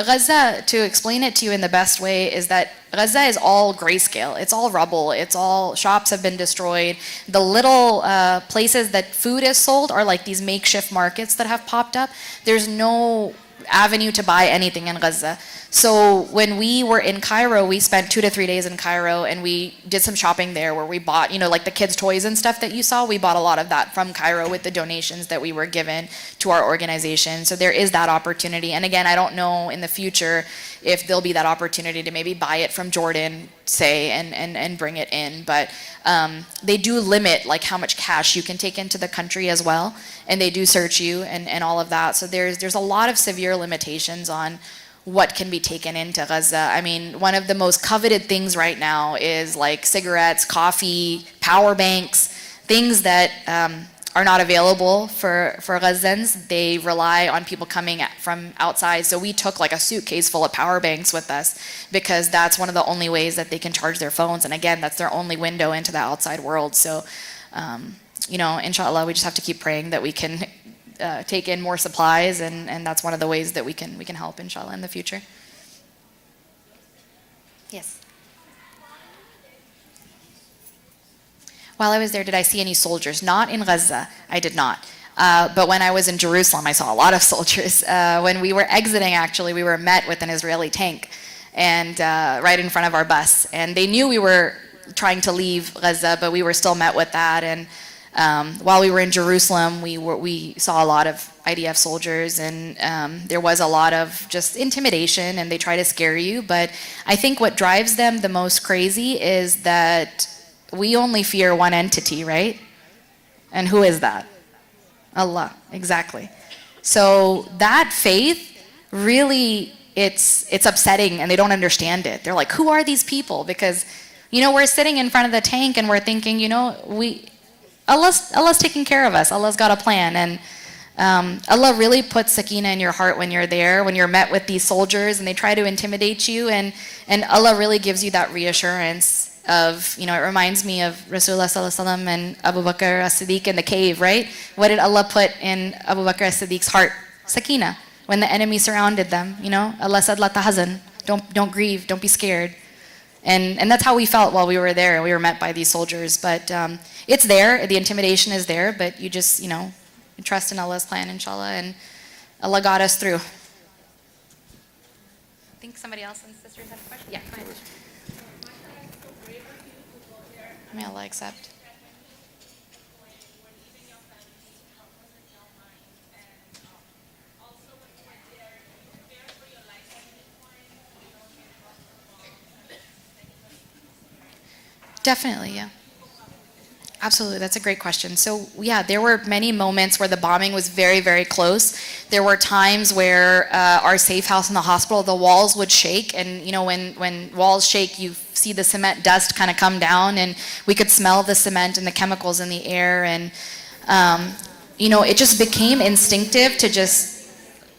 Gaza, to explain it to you in the best way, is that Gaza is all grayscale. It's all rubble. It's all, shops have been destroyed. The little places that food is sold are like these makeshift markets that have popped up. There's no avenue to buy anything in Gaza. So when we were in Cairo, we spent 2 to 3 days in Cairo, and we did some shopping there where we bought, like the kids' toys and stuff that you saw. We bought a lot of that from Cairo with the donations that we were given to our organization. So there is that opportunity. And again, I don't know in the future if there'll be that opportunity to maybe buy it from Jordan, say, and bring it in. But they do limit like how much cash you can take into the country as well. And they do search you and all of that. So there's a lot of severe limitations on what can be taken into Gaza. I mean, one of the most coveted things right now is like cigarettes, coffee, power banks, things that are not available for Gazans. They rely on people coming from outside. So we took like a suitcase full of power banks with us because that's one of the only ways that they can charge their phones. And again, that's their only window into the outside world. So, inshallah, we just have to keep praying that we can take in more supplies, and that's one of the ways that we can help, inshallah, in the future. Yes. While I was there, did I see any soldiers? Not in Gaza, I did not. But when I was in Jerusalem, I saw a lot of soldiers. When we were exiting, actually, we were met with an Israeli tank, and right in front of our bus. And they knew we were trying to leave Gaza, but we were still met with that. And while we were in Jerusalem, we saw a lot of IDF soldiers, and there was a lot of just intimidation, and they try to scare you. But I think what drives them the most crazy is that we only fear one entity, right? And who is that? Allah, exactly. So that faith, really, it's upsetting, and they don't understand it. They're like, who are these people? Because, we're sitting in front of the tank, and we're thinking, Allah's taking care of us. Allah's got a plan. And Allah really puts sakina in your heart when you're there, when you're met with these soldiers and they try to intimidate you. And Allah really gives you that reassurance of, it reminds me of Rasulullah Sallallahu Alaihi Wasallam and Abu Bakr as-Siddiq in the cave, right? What did Allah put in Abu Bakr as-Siddiq's heart? Sakina. When the enemy surrounded them, Allah said, La tahzan. Don't grieve. Don't be scared. And that's how we felt while we were there. We were met by these soldiers. But it's there. The intimidation is there. But you just, trust in Allah's plan, inshallah. And Allah got us through. I think somebody else in the sisters had a question. Yeah, go ahead. May Allah accept. Definitely, yeah. Absolutely, that's a great question. So yeah, there were many moments where the bombing was very, very close. There were times where our safe house in the hospital, the walls would shake, and when walls shake, you see the cement dust kind of come down, and we could smell the cement and the chemicals in the air, and it just became instinctive to just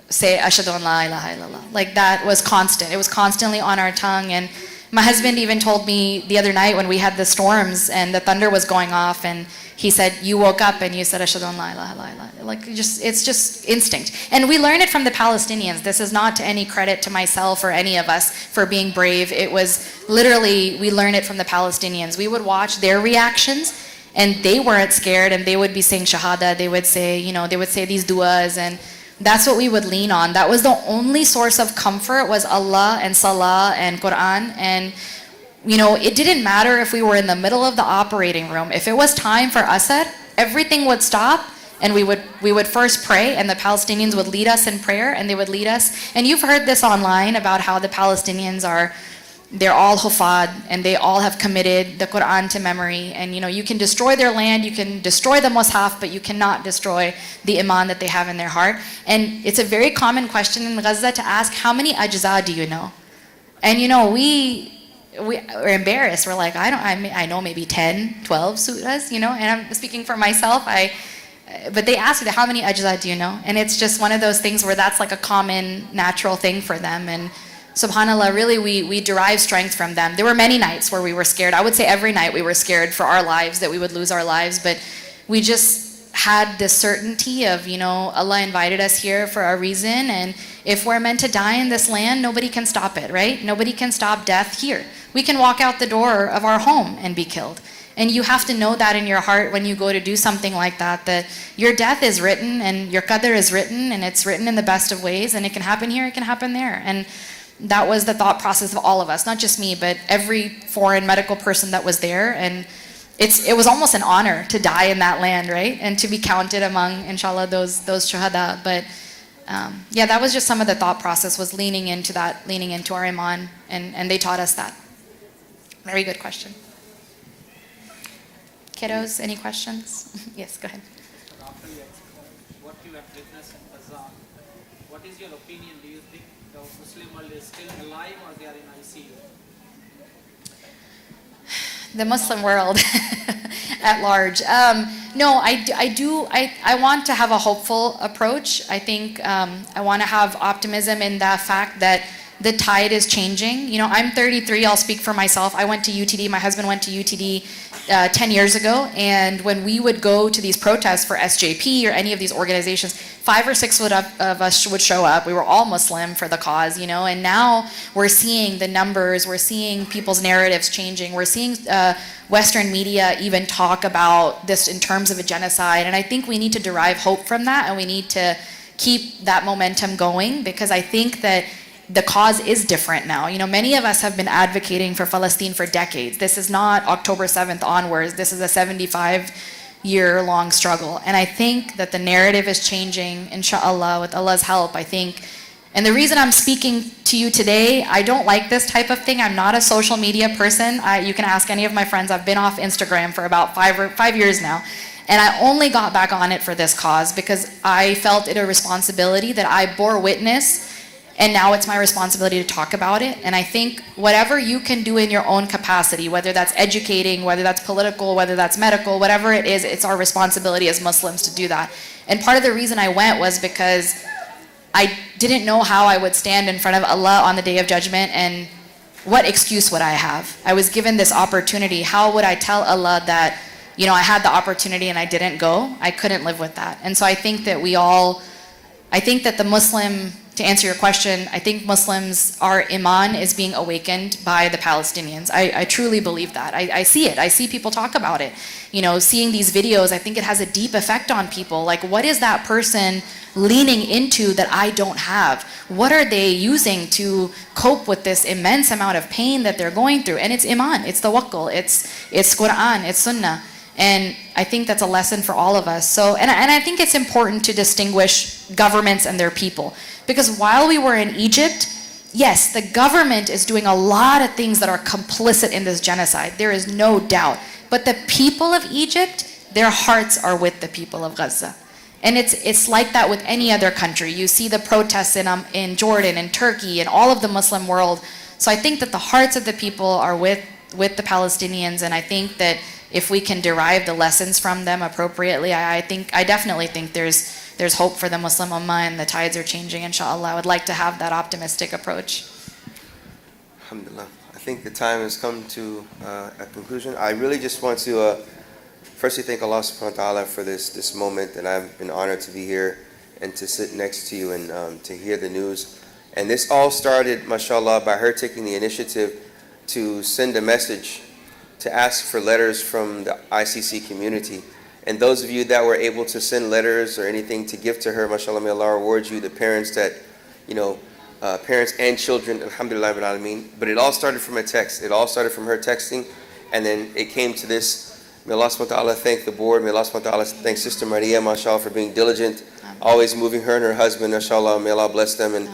say ashhadu an la ilaha illallah. Like that was constant. It was constantly on our tongue. And my husband even told me the other night when we had the storms and the thunder was going off, and he said, you woke up and you said ashhadu an la ilaha illallah. Like it's just instinct. And we learned it from the Palestinians. This is not to any credit to myself or any of us for being brave. It was literally, we learned it from the Palestinians. We would watch their reactions, and they weren't scared, and they would be saying shahada. They would say, these du'as, and that's what we would lean on. That was the only source of comfort, was Allah and Salah and Quran. And it didn't matter if we were in the middle of the operating room. If it was time for Asad, everything would stop, and we would first pray, and the Palestinians would lead us in prayer, and they would lead us. And you've heard this online about how the Palestinians they're all hufad, and they all have committed the Quran to memory. And you can destroy their land, you can destroy the mushaf, but you cannot destroy the iman that they have in their heart. And it's a very common question in Gaza to ask, how many ajza do you know? And we're embarrassed. We're like, I know maybe 10, 12 surahs, and I'm speaking for myself. But they ask you, how many ajza do you know? And it's just one of those things where that's like a common, natural thing for them. And subhanAllah, really, we derive strength from them. There were many nights where we were scared. I would say every night we were scared for our lives, that we would lose our lives. But we just had this certainty of, Allah invited us here for a reason. And if we're meant to die in this land, nobody can stop it, right? Nobody can stop death here. We can walk out the door of our home and be killed. And you have to know that in your heart when you go to do something like that your death is written, and your qadr is written, and it's written in the best of ways. And it can happen here, it can happen there. And that was the thought process of all of us, not just me, but every foreign medical person that was there. And it was almost an honor to die in that land, right? And to be counted among, inshallah, those shuhada. But that was just some of the thought process, was leaning into our iman, and they taught us that. Very good question. Kiddos, any questions? Yes, go ahead. After what you have witnessed in Gaza, what is your opinion? Do you think the Muslim world is still alive, or they are in ICU? The Muslim world at large. No, I want to have a hopeful approach. I think I want to have optimism in the fact that the tide is changing. I'm 33, I'll speak for myself. I went to UTD, my husband went to UTD 10 years ago, and when we would go to these protests for SJP or any of these organizations, 5 or 6 of us would show up. We were all Muslim for the cause, and now we're seeing the numbers, we're seeing people's narratives changing, we're seeing Western media even talk about this in terms of a genocide, and I think we need to derive hope from that, and we need to keep that momentum going, because I think that the cause is different now. Many of us have been advocating for Palestine for decades. This is not October 7th onwards. This is a 75-year-long struggle. And I think that the narrative is changing, inshallah, with Allah's help, I think. And the reason I'm speaking to you today, I don't like this type of thing. I'm not a social media person. You can ask any of my friends. I've been off Instagram for about 5 years now. And I only got back on it for this cause because I felt it a responsibility that I bore witness. And now it's my responsibility to talk about it. And I think whatever you can do in your own capacity, whether that's educating, whether that's political, whether that's medical, whatever it is, it's our responsibility as Muslims to do that. And part of the reason I went was because I didn't know how I would stand in front of Allah on the Day of Judgment, and what excuse would I have? I was given this opportunity. How would I tell Allah that, I had the opportunity and I didn't go? I couldn't live with that. And so I think that the Muslim, to answer your question, I think Muslims, our iman is being awakened by the Palestinians. I truly believe that. I see it. I see people talk about it. Seeing these videos, I think it has a deep effect on people. Like, what is that person leaning into that I don't have? What are they using to cope with this immense amount of pain that they're going through? And it's iman, it's tawakkul, it's Quran, it's sunnah. And I think that's a lesson for all of us. So, and I think it's important to distinguish governments and their people. Because while we were in Egypt, yes, the government is doing a lot of things that are complicit in this genocide. There is no doubt. But the people of Egypt, their hearts are with the people of Gaza. And it's like that with any other country. You see the protests in Jordan and Turkey and all of the Muslim world. So I think that the hearts of the people are with the Palestinians, and I think that if we can derive the lessons from them appropriately, I definitely think there's hope for the Muslim Ummah, and the tides are changing, inshallah. I would like to have that optimistic approach. Alhamdulillah. I think the time has come to a conclusion. I really just want to firstly thank Allah subhanahu wa ta'ala for this moment, and I've been honored to be here and to sit next to you and to hear the news. And this all started, mashallah, by her taking the initiative to send a message, to ask for letters from the ICC community. And those of you that were able to send letters or anything to give to her, mashallah, may Allah reward you, the parents that, parents and children, alhamdulillah rabbil alameen. But it all started from a text. It all started from her texting, and then it came to this. May Allah subhanahu wa ta'ala thank the board. May Allah subhanahu wa ta'ala thank Sister Maria, mashallah, for being diligent, always moving her and her husband, inshallah. May Allah bless them. And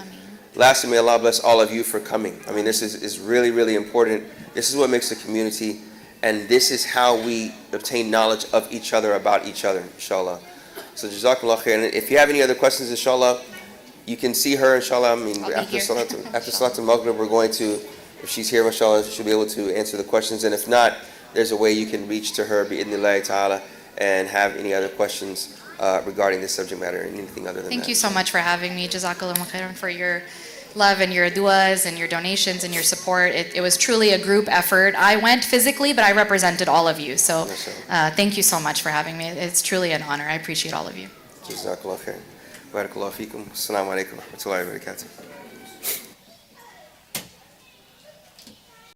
lastly, may Allah bless all of you for coming. I mean, this is really, really important. This is what makes a community, and this is how we obtain knowledge of each other, about each other, inshallah. So jazakallah khair. And if you have any other questions, inshallah, you can see her, inshallah. I mean, after Salat al-Maghrib, we're going to, if she's here, mashallah, she'll be able to answer the questions. And if not, there's a way you can reach to her, bi'idhnillahi ta'ala, and have any other questions regarding this subject matter and anything other than that. Thank you so much for having me. Jazakallah khairan for your love and your du'as and your donations and your support. It was truly a group effort. I went physically, but I represented all of you. So thank you so much for having me. It's truly an honor. I appreciate all of you. Jazakallah khair. Barakallahu feekum. Assalamu alaikum wa rahmatullahi wa barakatuh.